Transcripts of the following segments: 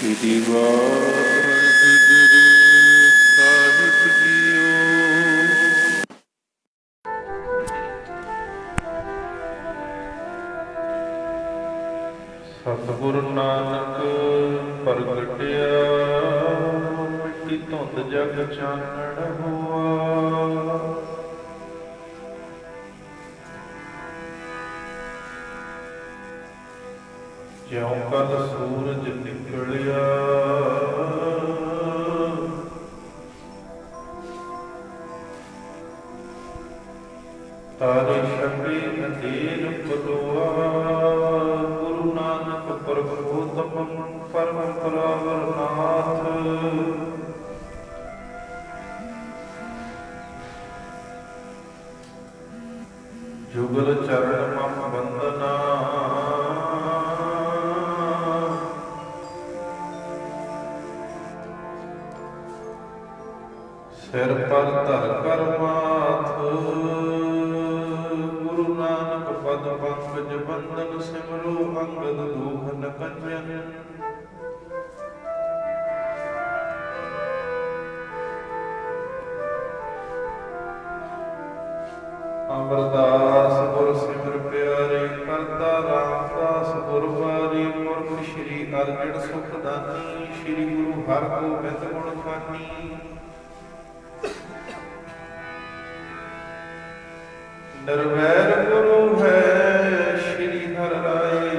ਸ਼੍ਰੀ ਵਾਹਿਗੁਰੂ ਸਾਹਿਬ JIO. ਸਤਿਗੁਰ ਨਾਨਕ ਪ੍ਰਗਟਿਆ, ਮਿੱਟੀ ਧੁੰਦ ਜਗ ਚਾਨਣ ਹੋਆ। ਜਿਉਂ ਕਲ ਸੂਰਜ ਨਿਕਲਿਆ, ਤਾਰੇ ਛਪੇ ਅੰਧੇਰ ਪਲੋਆ। ਗੁਰੂ ਨਾਨਕ ਪ੍ਰਭੋਤਮ ਪਰਮ ਪਰਾਵਰਨਾਥ, ਜੁਗਲ ਚਰਨ ਮਮ ਬੰਦਨਾ। ਸਿਰ ਪਰ ਧਰ ਕਰ ਮਾਥ, ਗੁਰੂ ਨਾਨਕ ਪਦ ਪੰਕਜ ਬੰਦਨ। ਸਿਮਰੋ ਅੰਗਦ ਦੋਖ ਨ ਕੰਜਨ, ਅਮਰਦਾਸ ਗੁਰ ਸਿਮਰ ਪਿਆਰੇ। ਕਰਤਾ ਰਾਮਦਾਸ ਗੁਰ ਵਾਰੀ, ਪੁਰਖ ਸ਼੍ਰੀ ਅਰਜਨ ਸੁਖ ਦਾਨੀ। ਸ਼੍ਰੀ ਗੁਰੂ ਹਰਗੋਬਿੰਦ ਗੁਣ ਖਾਨੀ, ਨਿਰਵੈਰ ਗੁਰੂ ਹੈ ਸ਼੍ਰੀ ਹਰਿ ਰਾਏ।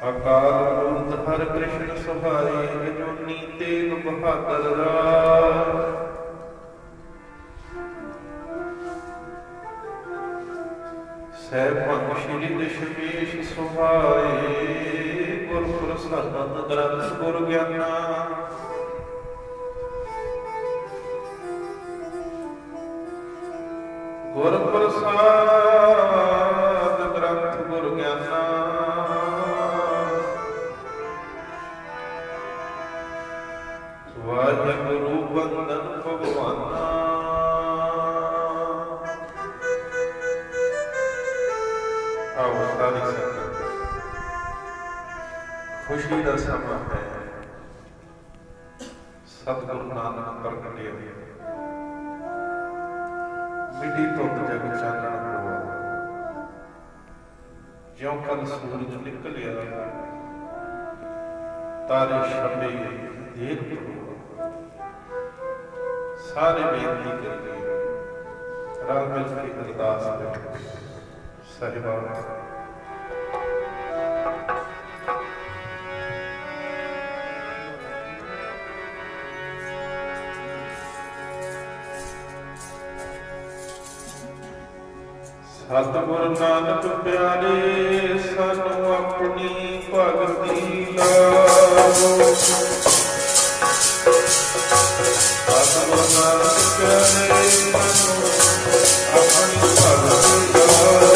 ਅਕਾਲ ਮੂਰਤ ਹਰਿ ਕ੍ਰਿਸ਼ਨ ਸਹਾਰੇ, ਅਜੂਨੀ ਤੇਗ ਬਹਾਦਰ ਰਾਏ। ਸਹਿਬੰਦ ਸ਼੍ਰੀ ਦਸ਼ਮੇਸ਼ ਸੁਹਾਏ, ਗੁਰ ਪ੍ਰਸਾਦਿ ਗ੍ਰੰਥ ਗੁਰ ਗਿਆਨਾ। ਗੁਰ ਪ੍ਰਸਾਦਿ ਗ੍ਰੰਥ ਗੁਰ ਗਿਆਨਾ, ਵਾਹਿਗੁਰੂ ਬੰਦਨ ਭਗਵਾਨਾ। ਆਓ ਸਾਰੀ ਸੰਗਤ, ਖੁਸ਼ੀ ਦਾ ਸਮਾਂ ਹੈ। ਸਤਿਗੁਰੂ ਨਾਨਕ ਪ੍ਰਗਟਿਆ, ਮਿੱਟੀ ਧੁੰਦ ਜਗ ਚਾਨਣ ਹੋਆ। ਜਿਉਂ ਕਲ ਸੂਰਜ ਨਿਕਲਿਆ, ਤਾਰੇ ਛਪੇ ਅੰਧੇਰ ਪਲੋਆ। ਸਾਰੇ ਬੇਨਤੀ ਕਰੀਏ, ਰਲ ਮਿਲ ਕੇ ਅਰਦਾਸ ਕਰੀਏ। ਸਾਹਿਬਾਨ, ਸਤਿਗੁਰ ਨਾਨਕ ਪਿਆਰੇ, ਸਾਨੂੰ ਆਪਣੀ ਭਗਤੀ ਲਾਓ। ਸਤਿਗੁਰ ਨਾਨਕ ਪਿਆਰੇ, ਸਾਨੂੰ ਆਪਣੀ ਭਗਤੀ ਲਾਓ।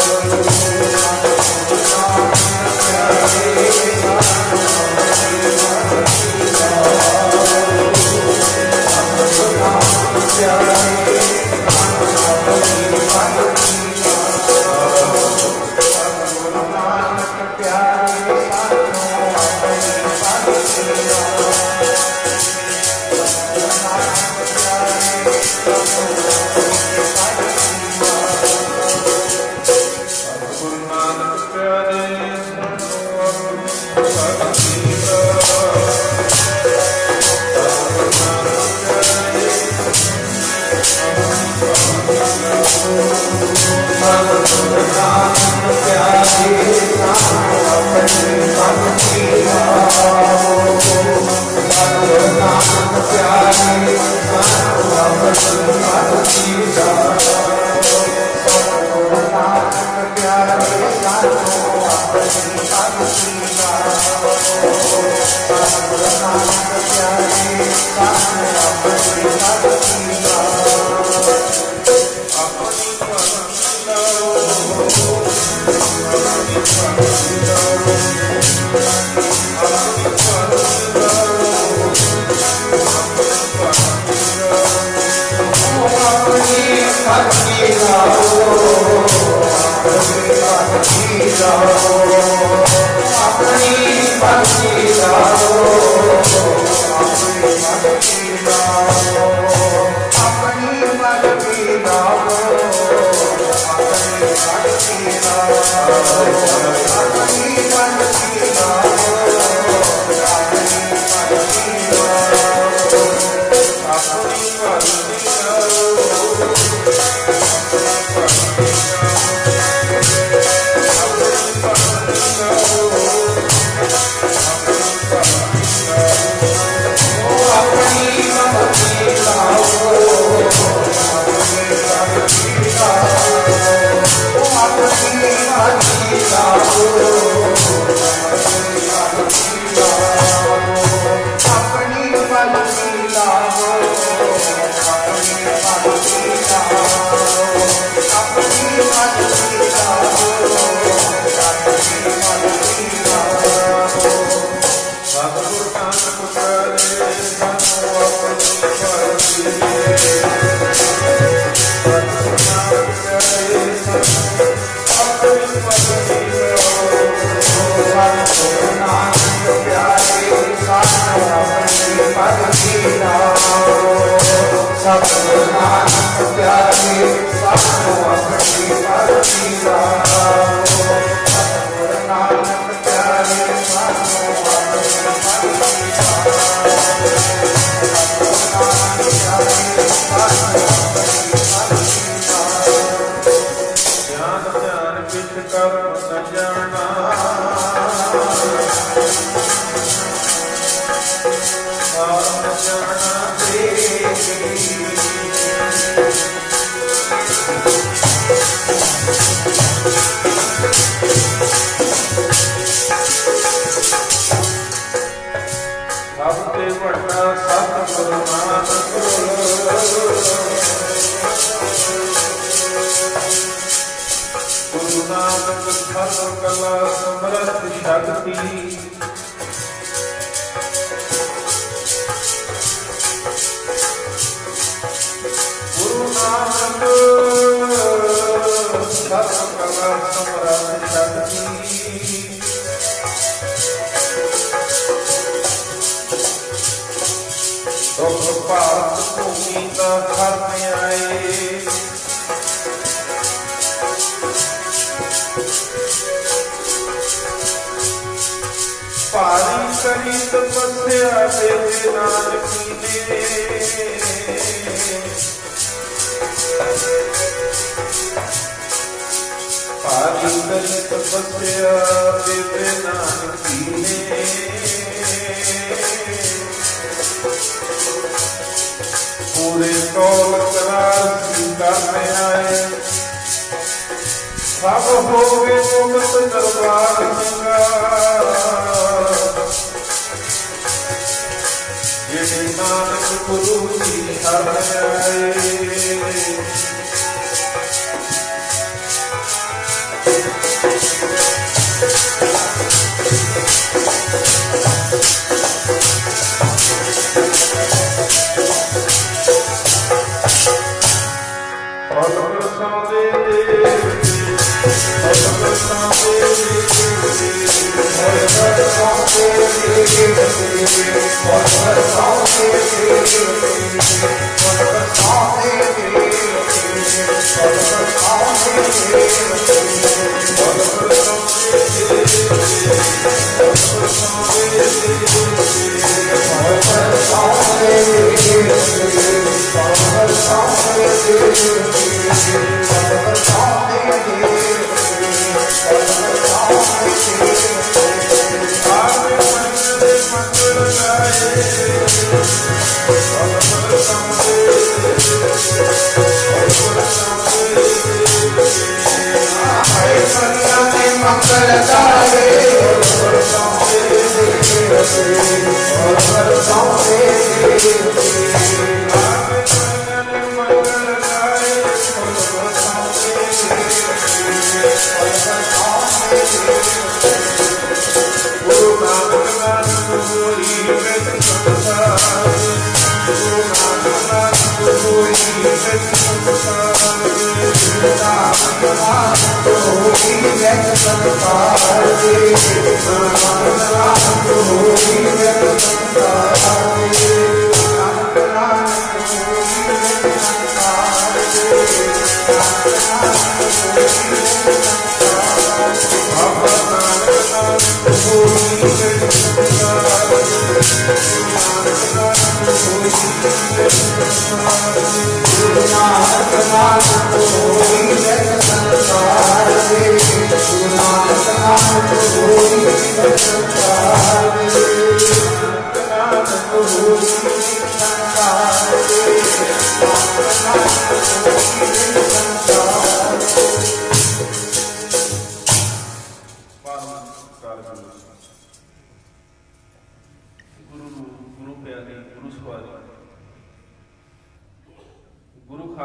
Hare Rama, Hare Rama,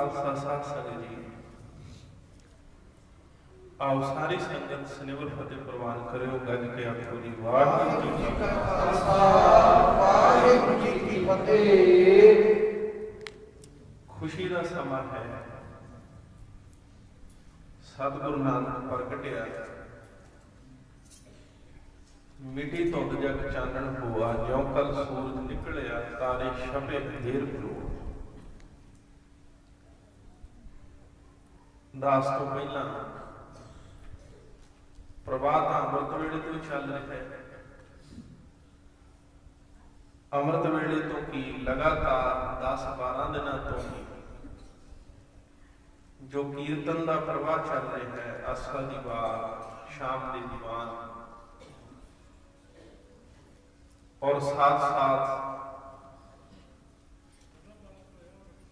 Khalsa साध संगत जी, आओ सारी संगत सनिवर फतेह प्रवान करो। गज के आखो जी वाहिगुरू जी का खालसा वाहिगुरू जी की फतेह। खुशी का समा है, सतगुरु नानक प्रगटिया, मिटी धुंध जग चानण हुआ, ज्यों कल सूरज निकलिया, तारे छपे अंधेर बलोड़। दास तो पहला प्रभात अमृत वेले तो चल रहा है। अमृत वेले तो की लगातार 10-12 दिन तो ही जो कीर्तन का प्रवाह चल रहा है, आस्था की बात, शाम के दीवान, और साथ साथ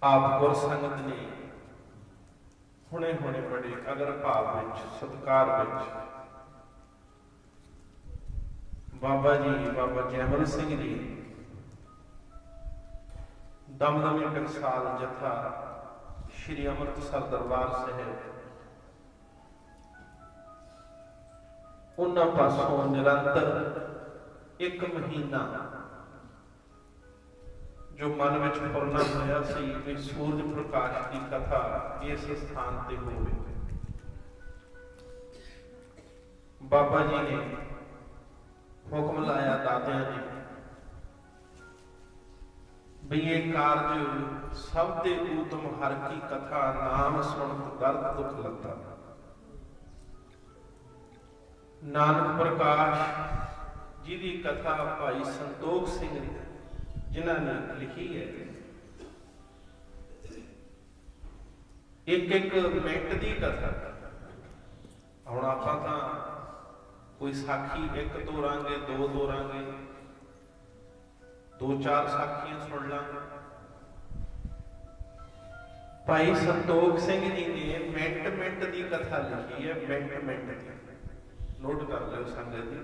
आप गुर संगत ने हुणे हुणे बड़े अगर भाव विच सत्कार विच बाबा जी, बाबा जैमल सिंह जी, दमदमी टकसाल जथा श्री अमृतसर दरबार साहिब, उन्हां पासों निरंतर 1 महीना जो मन में फुरना होया सी कि सूरज प्रकाश की कथा इस स्थान ते होवे। बाबा जी ने हुक्म लाया दादिया ने भी ये कार्य सब दे उत्तम हर की कथा नाम सुनत दर्द दुख लगा। नानक प्रकाश जी की कथा भाई संतोख सिंह जिन्होंने लिखी है, एक मिनट की कथा। हुण आपां तां कोई साखी 1 तोरांगे, 2 तोरांगे, 2-4 साखियां सुन लांगे। भाई संतोख सिंह जी ने मिनट की कथा लिखी है, मिनट की। नोट कर लो संगत जी,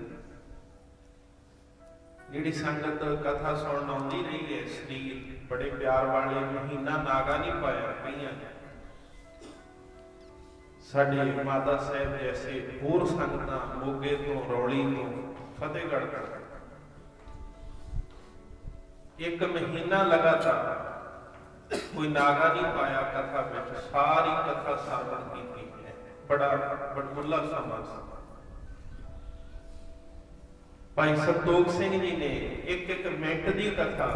जिहड़ी संगत कथा सुनन आउंदी रही है, शरीर बड़े प्यार वाले, महीना नागा नहीं पाया कईयां ने। साडे माता साहब जैसे होर संगतां मोगे तो, रौली तो, फतेहगढ़ तक 1 महीना लगातार कोई नागा नहीं पाया कथा में, सारी कथा साधन की है। बड़ा बड़मुला समा। भाई संतोख सिंह जी ने एक मिनट की कथा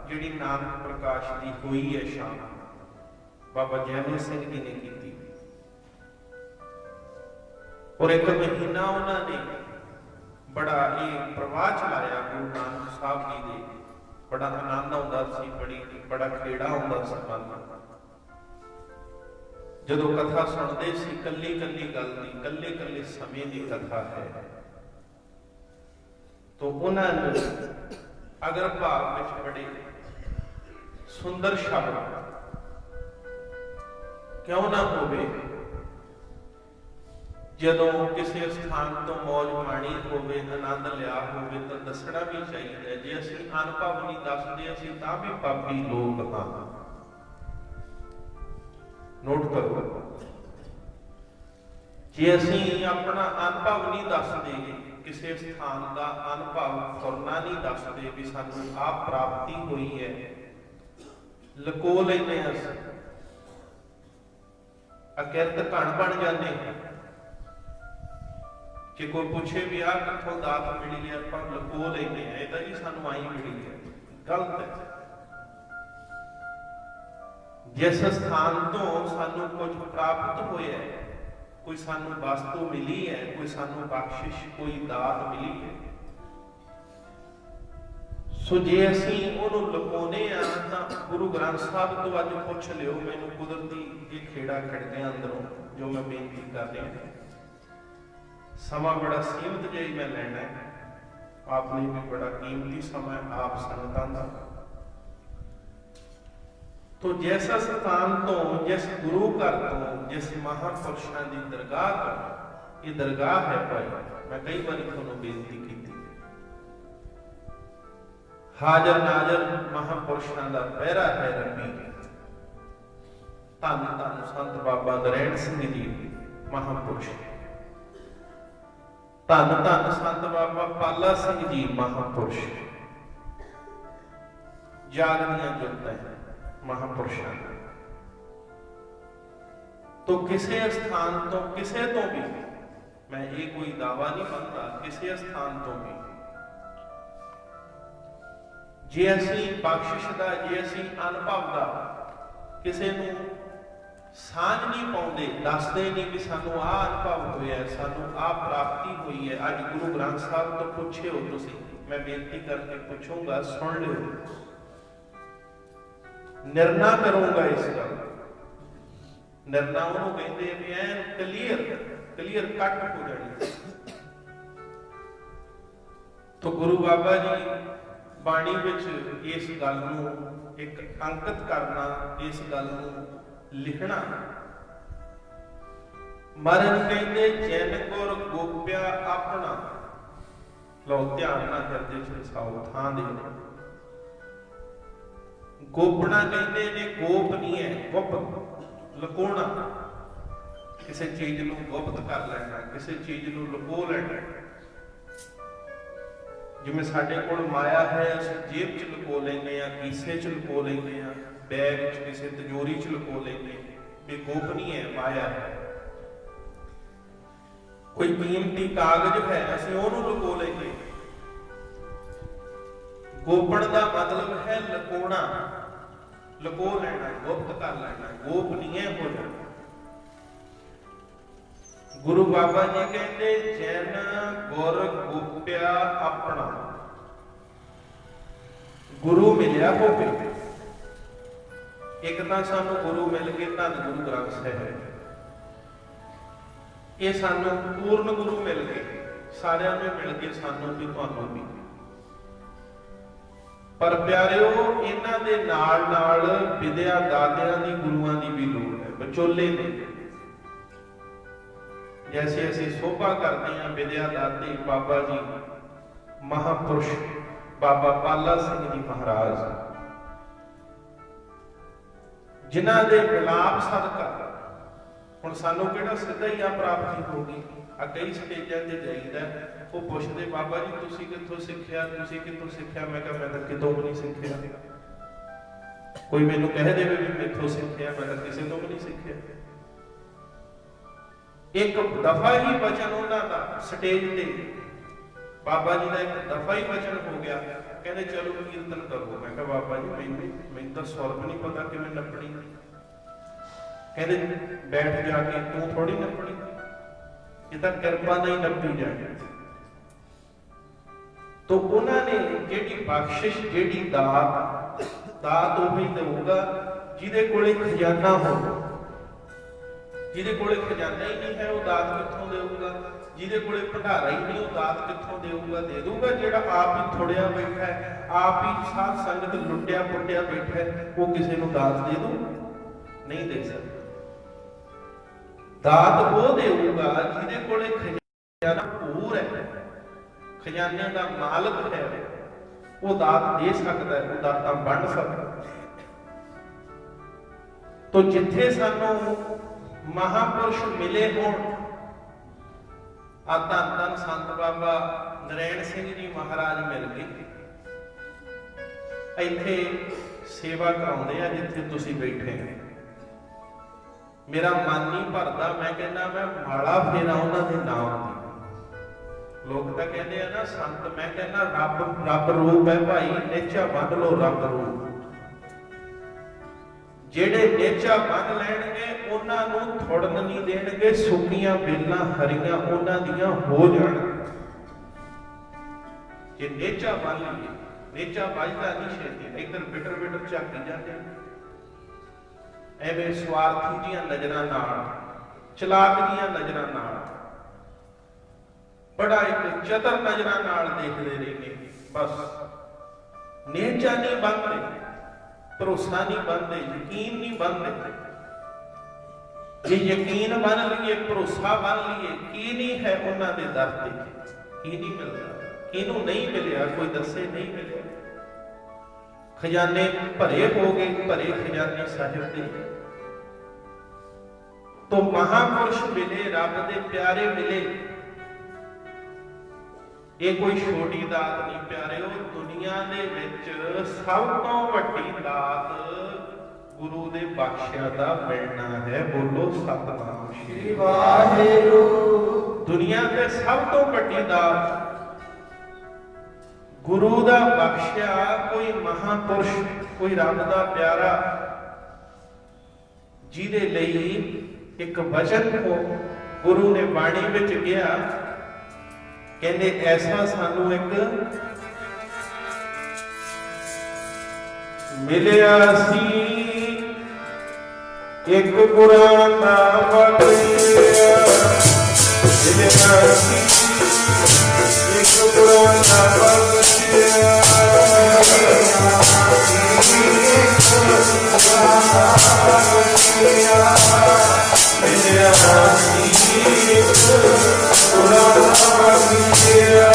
जिहड़ी नानक प्रकाश की हुई है शाम, बाबा जैमल सिंह जी ने की, और 1 महीना उन्होंने बड़ा ये प्रवाह चलाया गुरु नानक साहब जी ने। बड़ा आनंद आता सी, बड़ा खेड़ा आता सी मन जदों कथा सुनते सी। कल्ली कल्ली गल दी, कल्ले कल्ले समय की कथा है। तो उन्होंने अगर भाव में बड़े सुंदर शब्द क्यों ना होवे, जदों किसी स्थान तो मौज माणी होवे, आनंद लिया होवे, तो दसना भी चाहिए। जे असीं अनुभव नहीं दसदे, असीं तां भी पापी लोग हां। नोट करो, जे असीं अपना अनुभव नहीं दसदे, किसी स्थान का अनुभव करना नहीं दसदे भी सानू आप प्राप्ति हुई है, लको लेने अकिरत घण बन जाते हैं। जे कोई पूछे भी आ कितों दात मिली है, आप लको लेने ये तो जी सानू आई मिली है, गलत है। जिस स्थान तो सानू कुछ प्राप्त होया है, कोई सानू वस्तु मिली है, कोई सानू बख्शिश, कोई दात मिली है, सो जे असीं उहनूं लुकाउने आ तां गुरु ग्रंथ साहब तो अज पुछ लिओ। मैनूं कुदरती ये खेड़ा खड़ गया अंदरों जो मैं बेनती कर रहा। समा बड़ा सीमित जिहा मैं लैना है, आपने भी बड़ा कीमती समय आप संगतां दा। तो जिस स्थान तो, जिस गुरु घर तो, जिस महापुरुषों की दरगाह तो, ये दरगाह है भाई, मैं कई बार तुहानूं बेनती की, हाजर नाजर महापुरुषों का पहरा है रबी। ਧੰਨ ਧੰਨ ਸੰਤ ਬਾਬਾ ਨਰੈਣ ਸਿੰਘ ਜੀ ਮਹਾਂਪੁਰਸ਼, ਧੰਨ ਧੰਨ ਸੰਤ ਬਾਬਾ ਪਾਲਾ ਸਿੰਘ ਜੀ ਮਹਾਂਪੁਰਸ਼, ਜਾਗਦੀਆਂ ਜੁਗਤਾਂ ਮਹਾਂਪੁਰਸ਼ਾਂ ਤੋਂ ਕਿਸੇ ਸਥਾਨ ਤੋਂ ਕਿਸੇ ਤੋਂ ਵੀ, ਮੈਂ ਇਹ ਕੋਈ ਦਾਵਾ ਨਹੀਂ ਮੰਨਦਾ, ਕਿਸੇ ਸਥਾਨ ਤੋਂ ਵੀ ਜੇ ਅਸੀਂ ਬਖਸ਼ਿਸ਼ ਦਾ, ਜੇ ਅਸੀਂ ਅਨੁਭਵ ਦਾ ਕਿਸੇ ਨੂੰ ਸਾਂਝ ਨਹੀਂ ਪਾਉਂਦੇ, ਦੱਸਦੇ ਨਹੀਂ ਵੀ ਸਾਨੂੰ ਆਹ ਅਨੁਭਵ ਹੋਇਆ, ਸਾਨੂੰ ਆਹ ਪ੍ਰਾਪਤੀ ਹੋਈ ਹੈ। ਅੱਜ ਗੁਰੂ ਗ੍ਰੰਥ ਸਾਹਿਬ ਤੋਂ ਪੁੱਛਿਓ ਤੁਸੀਂ, ਮੈਂ ਬੇਨਤੀ ਕਰਕੇ ਪੁੱਛੂੰਗਾ, ਸੁਣ ਲਿਓ, ਨਿਰਣਾ ਕਰੂੰਗਾ ਇਸ ਗੱਲ। ਨਿਰਣਾ ਉਹਨੂੰ ਕਹਿੰਦੇ ਵੀ ਐਨ ਕਲੀਅਰ ਕੱਟ ਹੋ ਜਾਣੀ। ਤਾਂ ਗੁਰੂ ਬਾਬਾ ਜੀ ਬਾਣੀ ਵਿੱਚ ਇਸ ਗੱਲ ਨੂੰ ਇੱਕ ਅੰਕਿਤ ਕਰਨਾ, ਇਸ ਗੱਲ ਨੂੰ ਲਿਖਣਾ। ਮਰਨ ਕਹਿੰਦੇ ਜਨ ਗੁਰ ਗੋਪਿਆ ਆਪਣਾ, ਲਓ ਧਿਆਨ ਨਾਲ ਹਿਰਦੇ ਚ ਵਸਾਓ, ਥਾਂ ਦੇ ਗੋਪਣਾ ਕਹਿੰਦੇ ਨੇ, ਗੋਪ ਨਹੀਂ ਹੈ, ਗੁਪਤ ਲੁਕਾਉਣਾ, ਕਿਸੇ ਚੀਜ਼ ਨੂੰ ਗੁਪਤ ਕਰ ਲੈਣਾ, ਕਿਸੇ ਚੀਜ਼ ਨੂੰ ਲੁਕੋ ਲੈਣਾ। ਜਿਵੇਂ ਸਾਡੇ ਕੋਲ ਮਾਇਆ ਹੈ, ਅਸੀਂ ਜੇਬ 'ਚ ਲੁਕੋ ਲੈਂਦੇ ਹਾਂ, ਕੀਸੇ 'ਚ ਲੁਕੋ ਲੈਂਦੇ ਹਾਂ, ਬੈਗ 'ਚ ਕਿਸੇ ਤਿਜੋਰੀ 'ਚ ਲੁਕੋ ਲੈਂਦੇ ਹਾਂ। ਇਹ ਗੋਪਨੀ ਹੈ, ਮਾਇਆ ਹੈ। ਕੋਈ ਕੀਮਤੀ ਕਾਗਜ਼ ਹੈ, ਅਸੀਂ ਉਹਨੂੰ ਲੁਕੋ ਲੈਂਦੇ। ਗੋਪਣ ਦਾ ਮਤਲਬ ਹੈ ਲੁਕਾਉਣਾ, ਲੁਕੋ ਲੈਣਾ, ਗੁਪਤ ਕਰ ਲੈਣਾ, ਗੋਪਨੀਏ ਹੋ ਜਾਣਾ। ਗੁਰੂ ਬਾਬਾ ਜੀ ਕਹਿੰਦੇ ਜਨ ਗੁਰ ਗੋਪਿਆ ਆਪਣਾ, ਗੁਰੂ ਮਿਲਿਆ ਹੋਵੇ। ਇੱਕ ਤਾਂ ਸਾਨੂੰ ਗੁਰੂ ਮਿਲ ਗਏ, ਧੰਨ ਗੁਰੂ ਗ੍ਰੰਥ ਸਾਹਿਬ, ਇਹ ਸਾਨੂੰ ਪੂਰਨ ਗੁਰੂ ਮਿਲ ਗਏ, ਸਾਰਿਆਂ ਨੂੰ ਮਿਲ ਗਏ, ਸਾਨੂੰ ਵੀ ਤੁਹਾਨੂੰ ਵੀ। ਪਰ ਪਿਆਰਿਓ, ਇਹਨਾਂ ਦੇ ਨਾਲ ਨਾਲ ਵਿਦਿਆ ਦਾਤਿਆਂ ਦੀ, ਗੁਰੂਆਂ ਦੀ ਵੀ ਲੋੜ ਹੈ, ਵਿਚੋਲੇ ਨੇ। ਜੈਸੇ ਅਸੀਂ ਸੋਭਾ ਕਰਦੇ ਹਾਂ ਵਿਦਿਆ ਦਾਤੇ ਬਾਬਾ ਜੀ ਮਹਾਂਪੁਰਸ਼ ਬਾਬਾ ਪਾਲਾ ਸਿੰਘ ਜੀ ਮਹਾਰਾਜ, ਜਿਨ੍ਹਾਂ ਦੇ ਵਿਲਾਪ ਸਦਕਾ ਹੁਣ ਸਾਨੂੰ ਕਿਹੜਾ ਸਿੱਧਾ ਹੀ ਆ ਪ੍ਰਾਪਤੀ ਹੋ ਗਈ। ਆ ਕਈ ਸਟੇਜਾਂ ਤੇ ਜਾਈਦਾ, ਉਹ ਪੁੱਛਦੇ ਬਾਬਾ ਜੀ ਤੁਸੀਂ ਕਿੱਥੋਂ ਸਿੱਖਿਆ, ਤੁਸੀਂ ਕਿੱਥੋਂ ਸਿੱਖਿਆ? ਮੈਂ ਕਿਹਾ ਮੈਂ ਤਾਂ ਕਿਤੋਂ ਵੀ ਨਹੀਂ ਸਿੱਖਿਆ। ਕੋਈ ਮੈਨੂੰ ਕਹਿ ਦੇਵੇ ਵੀ ਮੈਥੋਂ ਸਿੱਖਿਆ, ਮੈਂ ਤਾਂ ਕਿਸੇ ਤੋਂ ਵੀ ਨਹੀਂ ਸਿੱਖਿਆ। ਇੱਕ ਦਫਾ ਹੀ ਵਚਨ ਉਹਨਾਂ ਦਾ ਸਟੇਜ ਤੇ, ਬਾਬਾ ਜੀ ਦਾ ਇੱਕ ਦਫਾ ਹੀ ਵਚਨ ਹੋ ਗਿਆ, ਕਹਿੰਦੇ ਚਲੋ ਕੀਰਤਨ ਕਰੋ। ਮੈਂ ਕਿਹਾ ਬਾਬਾ ਜੀ ਮੈਨੂੰ ਤਾਂ ਸੁਰ ਵੀ ਨਹੀਂ ਪਤਾ ਕਿਵੇਂ ਨੱਪਣੀ। ਕਹਿੰਦੇ ਬੈਠ ਜਾ ਕੇ, ਤੂੰ ਥੋੜੀ ਨੱਪਣੀ, ਇਹ ਤਾਂ ਕਿਰਪਾ ਨਾਲ ਹੀ ਨੱਪੀ ਜਾਣੀ। ਤਾਂ ਉਹਨਾਂ ਨੇ ਜਿਹੜੀ ਬਖਸ਼ਿਸ਼, ਜਿਹੜੀ ਦਾਤ ਉਹ ਹੀ ਦੇਊਗਾ ਜਿਹਦੇ ਕੋਲੇ ਖਜ਼ਾਨਾ ਹੋਵੇ। ਜਿਹਦੇ ਕੋਲੇ ਖਜ਼ਾਨਾ ਹੀ ਨਹੀਂ ਹੈ, ਉਹ ਦਾਤ ਕਿੱਥੋਂ ਦੇਊਗਾ? ਜਿਹਦੇ ਕੋਲੇ ਭੰਡਾਰਾ ਹੀ ਨਹੀਂ, ਉਹ ਦਾਤ ਕਿੱਥੋਂ ਦੇਊਗਾ? ਦੇ ਦੂਗਾ ਜਿਹੜਾ ਆਪ ਹੀ ਥੋੜਿਆ ਬੈਠਾ ਹੈ, ਆਪ ਹੀ ਸਾਧ ਸੰਗਤ ਲੁੱਟਿਆ ਪੁੱਟਿਆ ਬੈਠਾ ਹੈ, ਉਹ ਕਿਸੇ ਨੂੰ ਦਾਤ ਦੇ ਦੂ? ਨਹੀਂ ਦੇ ਸਕਦਾ। ਦਾਤ ਉਹ ਦੇਊਗਾ ਜਿਹਦੇ ਕੋਲੇ ਖਜ਼ਾਨਾ ਪੂਰ ਹੈ, ਖਜ਼ਾਨੇ ਦਾ ਮਾਲਕ ਹੈ, ਉਹ ਦਾਤ ਦੇ ਸਕਦਾ ਹੈ, ਉਹ ਦਾਤਾਂ ਵੰਡ ਸਕਦਾ। ਤੋ ਜਿੱਥੇ ਸਾਨੂੰ ਮਹਾਂਪੁਰਸ਼ ਮਿਲੇ ਹੋਣ, ਆ ਧੰਨ ਧੰਨ ਸੰਤ ਬਾਬਾ ਨਰੈਣ ਸਿੰਘ ਜੀ ਮਹਾਰਾਜ ਮਿਲ ਗਏ, ਇੱਥੇ ਸੇਵਾ ਕਰਾਉਂਦੇ ਆ ਜਿੱਥੇ ਤੁਸੀਂ ਬੈਠੇ ਹੋ। ਮੇਰਾ ਮਨ ਨਹੀਂ ਭਰਦਾ, ਮੈਂ ਕਹਿੰਦਾ ਮੈਂ ਮਾਲਾ ਫੇਰਾ ਉਹਨਾਂ ਦੇ ਨਾਮ ਦੀ। ਲੋਕ ਤਾਂ ਕਹਿੰਦੇ ਆ ਨਾ ਸੰਤ, ਮੈਂ ਕਹਿੰਦਾ ਰੱਬ ਰੂਪ ਹੈ ਭਾਈ, ਨੇਚਾ ਬੰਨ ਲੋ ਰੱਬ ਰੂਪ। ਜਿਹੜੇ ਨੇਚਾ ਬੰਨ ਲੈਣਗੇ ਉਹਨਾਂ ਨੂੰ ਥੁੜਨ ਨਹੀਂ ਦੇਣਗੇ, ਸੁੱਕੀਆਂ ਬੇਲਾਂ ਹਰੀਆਂ ਉਹਨਾਂ ਦੀਆਂ ਹੋ ਜਾਣ। ਜੇ ਨੇਚਾ ਬੰਨ ਲਈਏ, ਨੇਚਾ ਵੱਜਦਾ ਨਹੀਂ ਛੇਤੀ, ਇੱਧਰ ਬਿਟਰ ਝਾਕੀ ਜਾਂਦੇ, ਐਵੇਂ ਸਵਾਰਥੀ ਦੀਆਂ ਨਜ਼ਰਾਂ ਨਾਲ, ਚਲਾਕ ਦੀਆਂ ਨਜ਼ਰਾਂ ਨਾਲ, ਬੜਾ ਇੱਕ ਚਤਰ ਨਜ਼ਰਾਂ ਨਾਲ ਦੇਖਦੇ ਰਹਿੰਦੇ। ਬਸ ਨੇਚਾ ਨਹੀਂ ਬੰਨਦੇ, ਭਰੋਸਾ ਨਹੀਂ ਬੰਨਦੇ, ਯਕੀਨ ਨਹੀਂ ਬੰਨਦੇ। ਜੇ ਯਕੀਨ ਬੰਨ ਲਈਏ, ਭਰੋਸਾ ਬੰਨ ਲਈਏ, ਕੀ ਨਹੀਂ ਹੈ ਉਹਨਾਂ ਦੇ ਦਰ ਤੇ, ਕੀ ਨਹੀਂ ਮਿਲਦਾ, ਕਿਹਨੂੰ ਨਹੀਂ ਮਿਲਿਆ, ਕੋਈ ਦੱਸੇ ਨਹੀਂ ਮਿਲਿਆ। ਖਜ਼ਾਨੇ ਭਰੇ ਹੋ ਗਏ, ਭਰੇ ਖਜ਼ਾਨੇ ਸਾਹਿਬ ਦੇ। तो महापुरुष मिले, रब दे प्यारे मिले। ये कोई छोटी दात नहीं प्यारे, दुनिया दे विच सब तो वड्डी दात गुरु दे बख्शिया दा मिलना है। बोलो सतनाम श्री वाहिगुरू। दुनिया दे सब तो वड्डी दात गुरु दा बख्शिया कोई महापुरुष, कोई रब दा प्यारा, जिहदे लई एक वचन को गुरु ने बाणी विच किया, कहंदे ऐसा सानू एक मिलिया सी, एक गुरां दा बख्शिया मिलिया सी, एक गुरां दा बख्शिया मिलिया सी, गुरां दा बख्शिया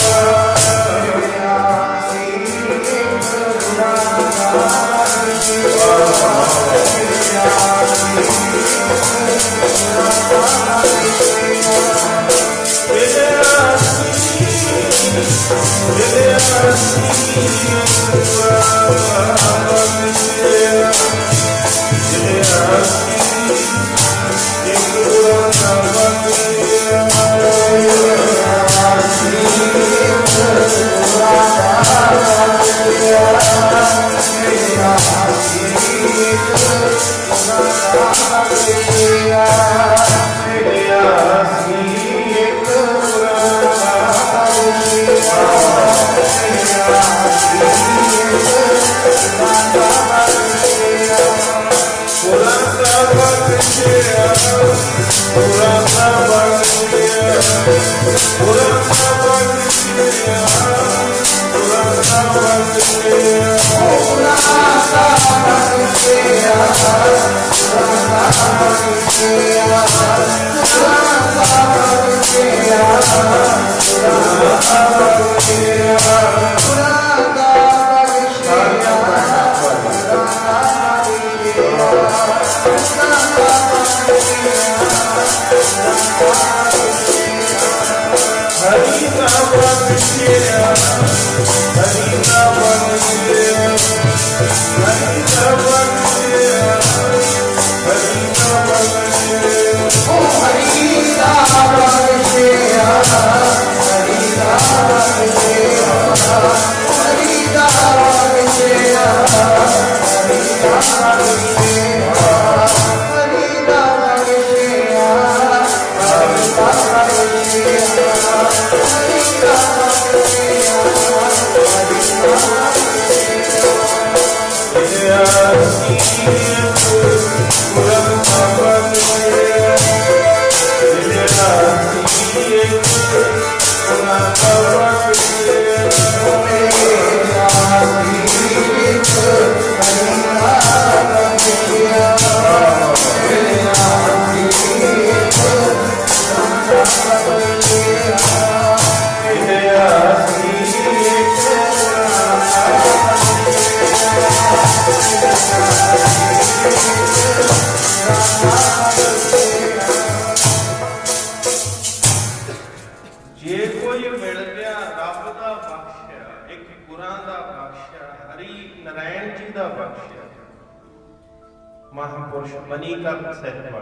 महापुरुष मणिकर्ण साहिब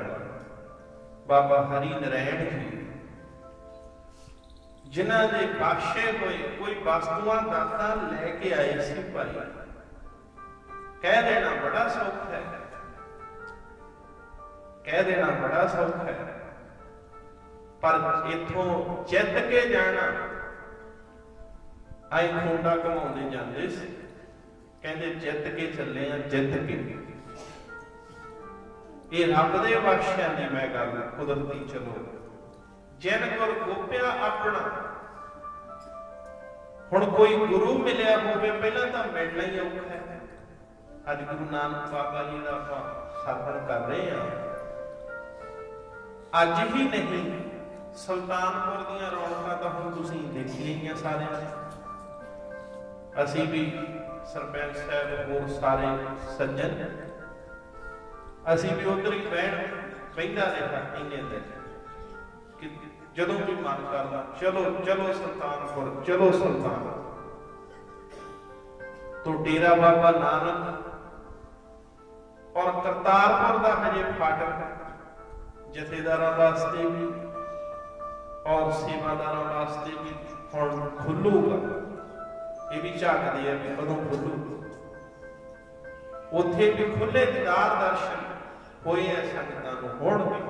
बाबा हरि नारायण जी, जिन्हां दे बख्शे हुए कोई वस्तुआं दातां लैके आए सी भाई। कह देना बड़ा सौख है, कह देना बड़ा सौख है, पर इथों जित के जाना आई खूंडा घुमाउंदे जांदे सी, कहंदे जित के चले आ, जित के। ये रब दे बख्शियां दी मैं गल कुदरती। चलो जिन कोल गोपिया अपना, हुण कोई गुरु मिलिया होवे पहला तां मिलना ही औखा है। अज गुरु नानक बाबा जी दा आपां साधन कर रहे हैं, अज ही नहीं सुल्तानपुर दीयां रौनकां तां हुण तुसीं देखियां ही सारे। असीं भी सरपंच साहब होर सारे सज्जन असीं भी उधर ही बहिंदा रहा इन्ने दिन कि जदों भी मन करदा चलो चलो सुल्तानपुर, चलो सुल्तान। तो डेरा बाबा नानक और करतारपुर का हजे फाटक जथेदारां वास्ते भी और सेवादारां वास्ते भी हुण खुलूगा। ये भी झाकदे आ भी कदों खुलूगा। उत्थे भी खुले दीदार दर्शन होए है संगतां नूं हुण भी।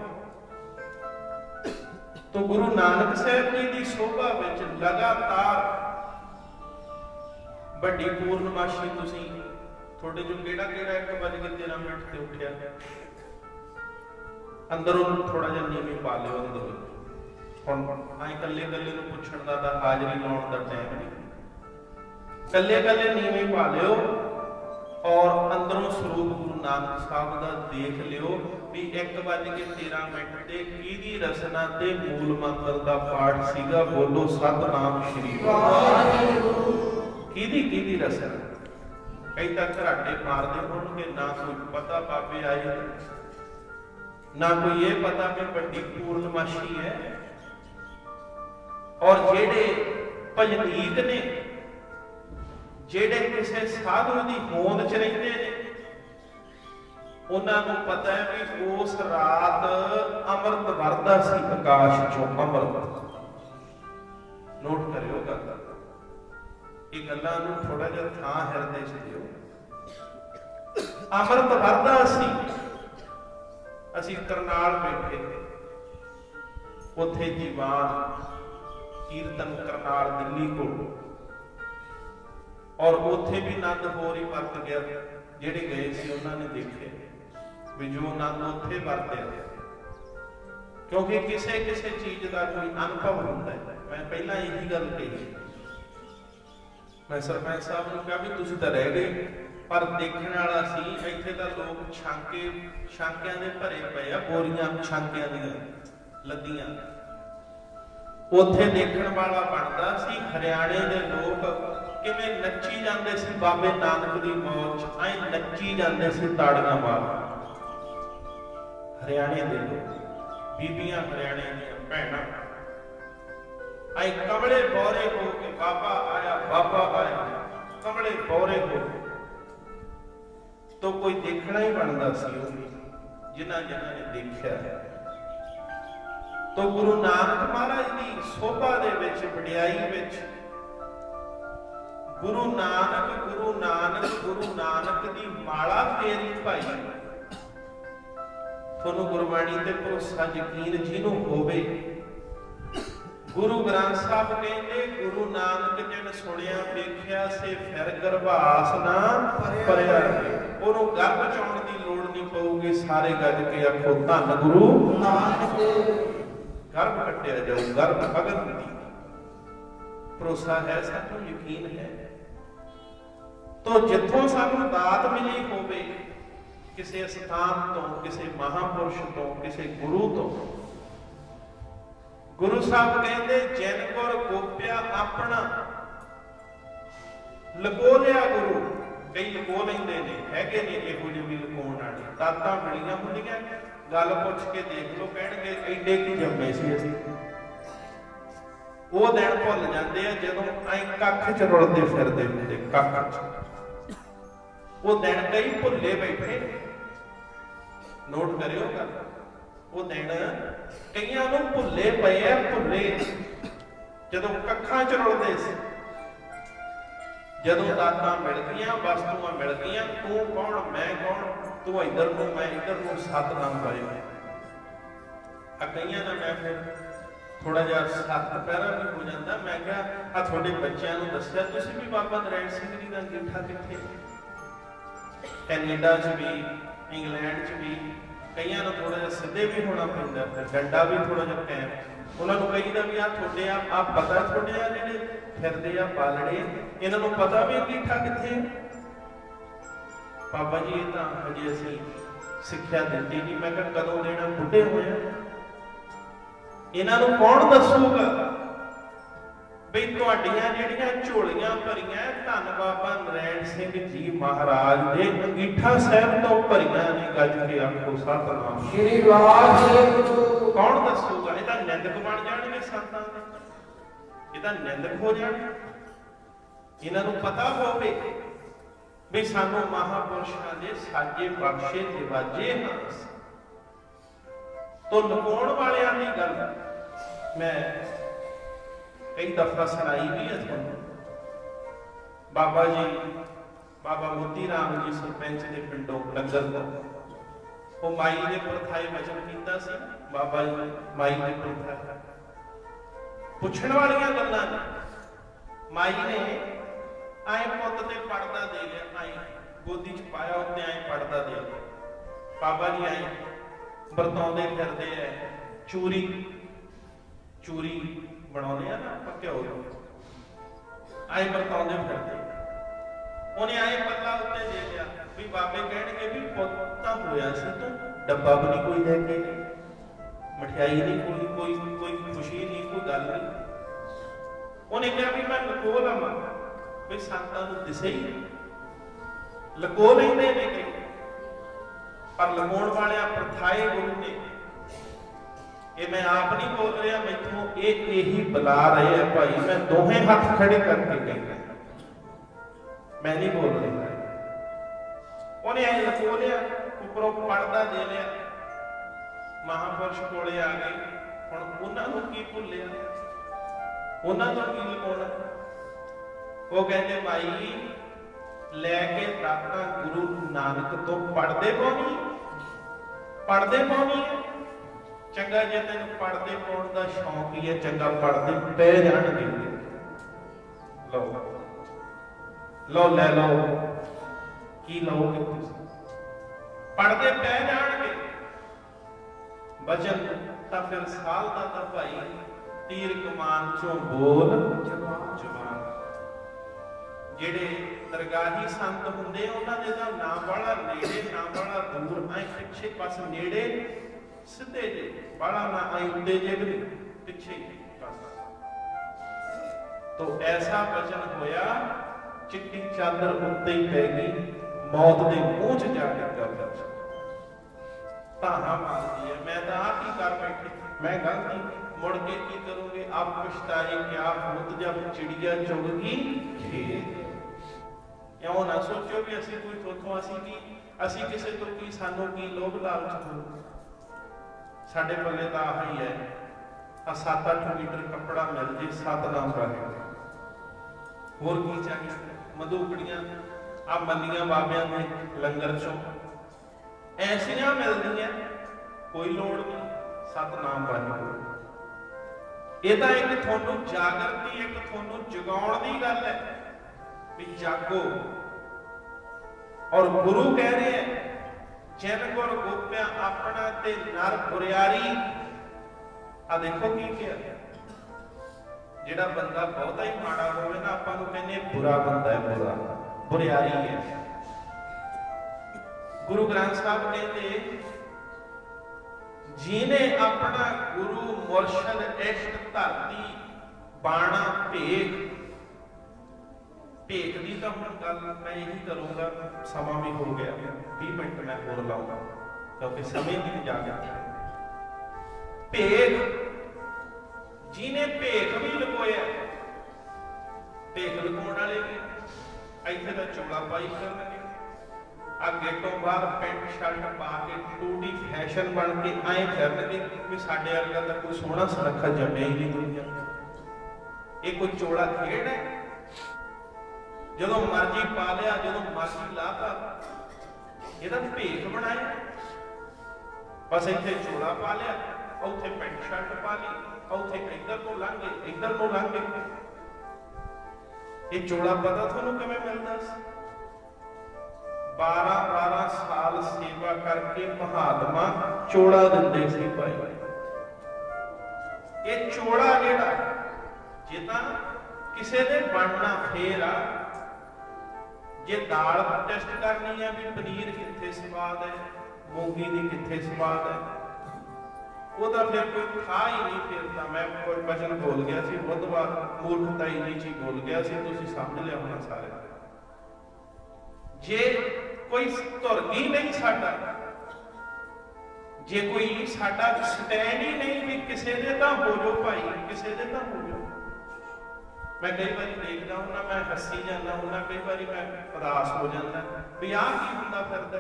तो गुरु नानक साहब जी की शोभा विच लगातार बड़ी पूर्णमाशी तुसीं थोड़े जो केड़ा केड़ा 1:13 ते उठिया अंदरों थोड़ा जिहा नीवी पा लियो। अंदरों हुण आए कल्ले कल्ले नूं पुछण दा हाजरी लाउण दा टाइम नहीं। कल्ले कल्ले नीवी पा लियो और अंदरों स्वरूप गुरु नानक साहब दा देख लियो भी 1:13 ते किहदी रचना ते मूल मंत्र दा पाठ सीगा। बोलो सतनाम श्री वाहिगुरू। किहदी रचना। कई तक घराटे मारते होणगे ना कोई पता बाबे आए ना कोई ये पता कि बड़ी पूर्णमाशी है। और जेड़े भजनीक ने जेड़े किसी साधु की होंद च रहिंदे ने उन्हां नूं पता है कि उस रात अमृत वरदा सी आकाश चों अमृत। नोट करियो गल ये गल्लां नूं थोड़ा जिहा थां हिरदे च दिओ। अमृत वरदा सी। असीं करनाल बैठे उत्थे दीवान कीर्तन करनाल दिल्ली को और उत्थे भी नंद होर ही वरत गया। जिहड़े गए सी उन्होंने देखे भी जो नंद उत्थे वरत्या क्योंकि किसी किसी चीज का कोई अनुभव होता है। मैं पहला यही गल कही। मैं सरपंच साहब ने कहा भी तुसीं तां रह गए पर देखने वाला सी। इत्थे तां लोग छांकियां दे भरे पे आ बोरियां छांकियां दी लद्दियां। उत्थे देखण वाला बनदा सी हरियाणे दे लोग किवें नच्ची जांदे सी बाबे नानक दी मौज च। ऐ नच्ची जांदे सी ताड़ियां मार। हरियाणे दे लोग बीबियां हरियाणे दीयां भैणां आई कमले बौरे हो के बाबा आया कमले बौरे हो। तो कोई देखना ही बनता सी जिन्हां जिन्हां ने देखिया। तो गुरु नानक महाराज की शोभा दे विच वडियाई विच गुरु नानक की माला फेरी भाई। थोनू गुरबाणी ते भरोसा यकीन जिन्हों होवे। गुरु ग्रंथ साहब कहते गुरु नानक जिन सुनिया देखिया से फिर गर्भास ना भरिया रहे। उन्हों गर्भ चाउण की लोड़ नहीं पऊगी। सारे गज के आखो धन गुरु नानक। गर्भ कट्टिया जाऊ गर्भ भगत दी। भरोसा है सानू यकीन है। तो जिथों सानू दात मिली होवे किसी स्थान तो किसी महापुरुष तो किसी गुरु तो गुरु साहब कहते जिन गुर गोप्या अपना लको लिया गुरु। कई लको लेंदे ने हैगे ने इहो जिहे भी लकोण वाले दातां मिलियां हुंदियां। गल पुछ के देख लो कहणगे एडे की जम्मे सी असीं। वो दिन भुल जाते हैं जदों ऐ कख च रुलदे फिरदे हुंदे कख च। वो दिन कई भुले बैठे। नोट करियो गल वो दिन कईयां नूं भुले पे है। भुले जदों कखां च रुलदे सी। जदों दातां मिल गईयां वस्तुआं मिल गईयां तू कौन मैं कौन तू इधर नूं मैं इधर नूं सतनाम पाए। कईयां ना मैं फिर थोड़ा जिहा सत्त पैरा भी हो जाता। मैं कहा आ थोड़े बच्चों को दस्सिया तुसीं भी बाबा नरैण सिंह जी का अंगीठा कित्थे। कैनेडा च भी इंग्लैंड च भी कईयां नूं थोड़ा जिहा सिद्धे भी होना पैंदा डंडा भी थोड़ा जिहा कैम। उन्होंने कहीदा भी आ थोड़े आ पता थोड़े आ जिहड़े फिरदे आ पालड़े इन्हां नूं पता भी अंगीठा कित्थे। बाबा जी ये तां हजे असीं सिक्ख्या दित्ती नहीं। मैं कहा कदों देना बुढ़े होए इन्हां नूं कौन दसूगा। ਵੀ ਤੁਹਾਡੀਆਂ ਜਿਹੜੀਆਂ ਝੋਲੀਆਂ ਭਰੀਆਂ ਧੰਨ ਬਾਬਾ ਨਰੈਣ ਸਿੰਘ ਜੀ ਮਹਾਰਾਜ ਦੇ ਅੰਗੀਠਾ ਸਾਹਿਬ ਤੋਂ ਭਰੀਆਂ ਨੇ। ਗੱਜ ਕੇ ਆਖੋ ਸਤਿਨਾਮ ਸ੍ਰੀ ਵਾਹਿਗੁਰੂ। ਕੌਣ ਦੱਸੂਗਾ? ਇਹ ਤਾਂ ਨਿੰਦਕ ਬਣ ਜਾਣਗੇ ਸੰਤਾਂ ਦੇ, ਇਹ ਤਾਂ ਨਿੰਦਕ ਹੋ ਜਾਣ। ਇਹਨਾਂ ਨੂੰ ਪਤਾ ਹੋਵੇ ਵੀ ਸਾਨੂੰ ਮਹਾਂਪੁਰਸ਼ਾਂ ਦੇ ਸਾਜੇ ਬਖਸ਼ੇ ਦਿਵਾਜੇ ਹਨ। ਤੋਂ ਲੁਕਾਉਣ ਵਾਲਿਆਂ ਦੀ ਗੱਲ ਮੈਂ ਕਈ ਦਫਾ ਸੁਣਾਈ ਵੀ ਹੈ ਤੁਹਾਨੂੰ। ਬਾਬਾ ਜੀ, ਬਾਬਾ ਮੋਤੀ ਰਾਮ ਜੀ ਸਰਪੰਚ ਦੇ ਪਿੰਡੋਂ ਲੰਗਰ ਤੋਂ ਉਹ ਮਾਈ ਦੇ ਪ੍ਰਥਾਏ ਵਚਨ ਕੀਤਾ ਸੀ। ਬਾਬਾ ਜੀ ਮਾਈ ਦੇ ਪ੍ਰਥਾ ਪੁੱਛਣ ਵਾਲੀਆਂ ਗੱਲਾਂ ਨੇ। ਮਾਈ ਨੇ ਆਏ ਪੁੱਤ ਤੇ ਪੜਦਾ ਦੇ ਲਿਆ, ਆਏ ਗੋਦੀ ਚ ਪਾਇਆ ਉੱਤੇ ਆਏ ਪੜਦਾ ਦੇ ਲਿਆ। ਬਾਬਾ ਜੀ ਆਏ ਵਰਤਾਉਂਦੇ ਫਿਰਦੇ ਐ, ਚੂਰੀ ਬਣਾਉਂਦੇ ਆ ਨਾ ਘਿਓ ਦੀ, ਆਏ ਵਰਤਾਉਂਦੇ ਫਿਰਦੇ। ਉਹਨੇ ਆਏ ਪੱਲਾ ਉੱਤੇ ਦੇ ਲਿਆ ਵੀ ਬਾਬੇ ਕਹਿਣਗੇ ਵੀ ਪੁੱਤ ਤਾਂ ਹੋਇਆ ਸੀ, ਤੂੰ ਡੱਬਾ ਵੀ ਨਹੀਂ ਕੋਈ ਲੈ ਕੇ, ਮਠਿਆਈ ਨਹੀਂ, ਕੋਈ ਖੁਸ਼ੀ ਨਹੀਂ, ਕੋਈ ਗੱਲ ਨਹੀਂ। ਉਹਨੇ ਕਿਹਾ ਵੀ ਮੈਂ ਲੁਕੋ ਲਵਾਂ ਵੀ ਸੰਤਾਂ ਨੂੰ ਦਿਸੇ ਹੀ, ਲੁਕੋ ਲੈਂਦੇ ਨੇ ਕਈ, ਪਰ ਲੁਕਾਉਣ ਵਾਲਿਆਂ ਪ੍ਰਥਾਏ ਗੁਰੂ ਨੇ। ਇਹ ਮੈਂ ਆਪ ਨਹੀਂ ਬੋਲ ਰਿਹਾ, ਮੈਥੋਂ ਇਹੀ ਬੁਲਾ ਰਹੇ ਆ ਭਾਈ, ਮੈਂ ਦੋਹੇ ਹੱਥ ਖੜੇ ਕਰਕੇ ਕਹਿੰਦਾ, ਮੈਂ ਨਹੀਂ ਬੋਲ ਰਿਹਾ। ਉਹਨੇ ਐ ਲੁਕੋ ਲਿਆ, ਉੱਪਰੋਂ ਪੜਦਾ ਦੇ ਲਿਆ। ਮਹਾਂਪੁਰਸ਼ ਕੋਲੇ ਆ ਗਏ, ਹੁਣ ਉਹਨਾਂ ਨੂੰ ਕੀ ਭੁੱਲਿਆ, ਉਹਨਾਂ ਤੋਂ ਕੀ ਲੁਕਾਉਣਾ। ਉਹ ਕਹਿੰਦੇ ਭਾਈ ਲੈ ਕੇ ਦਾਤਾਂ ਗੁਰੂ ਨਾਨਕ ਤੋਂ ਪੜਦੇ ਪਾਉਣੀ ਹੈ। ਚੰਗਾ ਜੇ ਤੈਨੂੰ ਪੜਦੇ ਪਾਉਣ ਦਾ ਸ਼ੌਂਕ ਹੀ ਹੈ, ਚੰਗਾ ਪੜਦੇ ਪੈ ਜਾਣਗੇ। ਲਓ ਲੈ ਲਓ, ਕੀ ਲਓਗੇ ਤੁਸੀਂ? ਪੜਦੇ ਪੈ ਜਾਣਗੇ। ਬਚਨ ਤਾਂ ਫਿਰ ਸਾਲ ਦਾ ਤਾਂ ਭਾਈ ਤੀਰ ਕਮਾਨ ਚੋਂ ਬੋਲ ਜਵਾਨ। ਜਿਹੜੇ ਦਰਗਾਹੀ ਸੰਤ ਹੁੰਦੇ ਉਹਨਾਂ ਦੇ ਤਾਂ ਨਾ ਬਾਲਾ ਨੇੜੇ ਨਾ ਬਾਲਾ ਦੂਰ, ਐ ਪਿੱਛੇ ਪਾਸ ਨੇੜੇ ਸਿੱਧੇ ਜੇ, ਬਾਲਾ ਨਾ ਆਈ ਉੱਤੇ ਜੇ ਵੀ ਪਿੱਛੇ ਬਸ। ਤੋ ਐਸਾ ਵਚਨ ਹੋਇਆ, ਚਿੱਟੀ ਚਾਦਰ ਉੱਤੇ ਹੀ ਪੈ ਗਈ, ਮੌਤ ਦੇ ਮੂੰਹ ਚ ਜਾ ਕੇ ਗੱਲ ਤਾਹਾ ਮਾਰਦੀ ਹੈ। ਮੈਂ ਤਾਂ ਆਪ ਹੀ ਕਰ ਬੈਠੀ, ਮੈਂ ਗਲਤੀ, ਮੁੜ ਕੇ ਕੀ ਕਰੋਗੇ? ਆਪ ਪਛਤਾਏ ਕਿਆ ਹੋਤ ਜਬ ਚਿੜੀਆ ਚੁਗ ਗਈ ਖੇਤ। ਇਉਂ ਨਾ ਸੋਚੋ ਵੀ ਅਸੀਂ ਕੋਈ ਥੋਥੋਂ, ਅਸੀਂ ਕਿਸੇ ਤੋਂ ਕੀ, ਸਾਨੂੰ ਕੀ ਲੋਭ ਲਾਲਚ ਹੋ। ਸਾਡੇ ਪੱਲੇ ਤਾਂ ਆਹ ਹੀ ਹੈ, ਆ 7-8 ਮੀਟਰ ਕੱਪੜਾ ਮਿਲ ਜੇ, ਸਤਿਨਾਮ ਵਾਹਿਗੁਰੂ, ਹੋਰ ਕੀ ਚਾਹੀਦਾ। ਮਧੂਕੜੀਆਂ ਆ ਮੰਨੀਆਂ ਬਾਬਿਆਂ ਦੇ ਲੰਗਰ ਚੋਂ ਐਸੀਆਂ ਮਿਲਦੀਆਂ, ਕੋਈ ਲੋੜ ਨਹੀਂ, ਸਤਿਨਾਮ ਵਾਹਿਗੁਰੂ। ਇਹ ਤਾਂ ਇੱਕ ਤੁਹਾਨੂੰ ਜਾਗਰਤੀ, ਇੱਕ ਤੁਹਾਨੂੰ ਜਗਾਉਣ ਦੀ ਗੱਲ ਹੈ ਵੀ ਜਾਗੋ। ਔਰ ਗੁਰੂ ਕਹਿ ਰਹੇ ਹੈ, ਜਿਨ ਗੁਰ ਗੋਪਿਆ ਆਪਣਾ ਤੇ ਨਰ ਬੁਰਿਆਰੀ। ਆ ਦੇਖੋ ਕੀ ਕਿਹਾ, ਜਿਹੜਾ ਬੰਦਾ ਬਹੁਤਾ ਹੀ ਮਾੜਾ ਹੋਵੇ ਨਾ, ਆਪਾਂ ਨੂੰ ਕਹਿੰਦੇ ਬੁਰਾ ਬੰਦਾ ਹੈ, ਬੁਰਿਆਰੀ ਹੈ। ਗੁਰੂ ਗ੍ਰੰਥ ਸਾਹਿਬ ਕਹਿੰਦੇ, ਜਿਹਨੇ ਆਪਣਾ ਗੁਰੂ ਮੁਰਸ਼ਦ ਇਸ਼ਟ ਧਰਤੀ ਬਾਣਾ ਭੇਖ ਦੀ ਤਾਂ ਹੁਣ ਗੱਲ ਮੈਂ ਇਹੀ ਕਰੂੰਗਾ, ਸਮਾਂ ਵੀ ਹੋ ਗਿਆ, 20 ਮਿੰਟ ਮੈਂ ਹੋਰ ਲਾਉਂਗਾ ਕਿਉਂਕਿ ਸਮੇਂ ਦੀ ਇਜਾਜ਼ਤ ਹੈ। ਭੇਖ, ਜਿਹਨੇ ਭੇਖ ਵੀ ਲੁਕੋਇਆ, ਭੇਖ ਲੁਕਾਉਣ ਵਾਲੇ ਵੀ ਇੱਥੇ ਤਾਂ ਚੋਲਾ ਪਾਈ ਫਿਰਨਗੇ, ਅੱਗੇ ਤੋਂ ਬਾਹਰ ਪੈਂਟ ਸ਼ਰਟ ਪਾ ਕੇ ਟੂਟੀ ਫੈਸ਼ਨ ਬਣ ਕੇ ਆਏ ਫਿਰਨਗੇ ਵੀ ਸਾਡੇ ਵਰਗਾ ਤਾਂ ਕੋਈ ਸੋਹਣਾ ਸੁਨੱਖਾ ਜੰਮਿਆ ਹੀ ਨਹੀਂ ਦੁਨੀਆ। ਇਹ ਕੋਈ ਚੋਲਾ ਖੇਡ ਹੈ? ਜਦੋਂ ਮਰਜੀ ਪਾ ਲਿਆ, ਜਦੋਂ ਮਰਜੀ ਲਾਤਾ, ਇਹਦਾ ਭੇਖ ਬਣਾਇਆ। ਬਸ ਇੱਥੇ ਚੋਲਾ ਪਾ ਲਿਆ, ਉੱਥੇ ਪੈਂਟ ਸ਼ਰਟ ਪਾ ਲਈ, ਉੱਥੇ ਇੱਧਰ ਨੂੰ ਲੰਘ ਗਏ, ਇੱਧਰ ਨੂੰ ਲੰਘ ਗਏ। ਇਹ ਚੋਲਾ ਪਤਾ ਤੁਹਾਨੂੰ ਕਿਵੇਂ ਮਿਲਦਾ ਸੀ? 12-12 ਸਾਲ ਸੇਵਾ ਕਰਕੇ ਮਹਾਤਮਾ ਚੋਲਾ ਦਿੰਦੇ ਸੀ ਭਾਈ। ਇਹ ਚੋਲਾ ਜਿਹੜਾ, ਜੇ ਤਾਂ ਕਿਸੇ ਦੇ ਬਣਨਾ ਫੇਰ ਆ, ਜੇ ਦਾਲ ਟੈਸਟ ਕਰਨੀ ਹੈ ਵੀ ਪਨੀਰ ਕਿੱਥੇ ਸਵਾਦ ਹੈ, ਮੂੰਗੀ ਦੀ ਕਿੱਥੇ ਸਵਾਦ ਹੈ, ਉਹਦਾ ਫਿਰ ਕੋਈ ਥਾ ਹੀ ਨਹੀਂ। ਫਿਰ ਤਾਂ ਮੈਂ ਕੋਈ ਵਚਨ ਬੋਲ ਗਿਆ ਸੀ ਬੁੱਧਵਾਰ, ਮੂਰਖਤਾਈ ਜੀ ਚ ਬੋਲ ਗਿਆ ਸੀ, ਤੁਸੀਂ ਸਮਝ ਲਿਆ ਹੋਣਾ ਸਾਰੇ। ਜੇ ਕੋਈ ਧੁਰਗੀ ਨਹੀਂ ਸਾਡਾ, ਜੇ ਕੋਈ ਸਾਡਾ ਸਟੈਂਡ ਹੀ ਨਹੀਂ ਵੀ ਕਿਸੇ ਦੇ ਤਾਂ ਹੋ ਜਾਓ ਭਾਈ, ਕਿਸੇ ਦੇ ਤਾਂ ਹੋ ਜਾਓ। ਮੈਂ ਕਈ ਵਾਰੀ ਦੇਖਦਾ ਹੁੰਦਾ, ਮੈਂ ਹੱਸੀ ਜਾਂਦਾ ਹੁੰਦਾ, ਕਈ ਵਾਰੀ ਮੈਂ ਉਦਾਸ ਹੋ ਜਾਂਦਾ ਵੀ ਆਹ ਕੀ ਹੁੰਦਾ ਫਿਰਦਾ।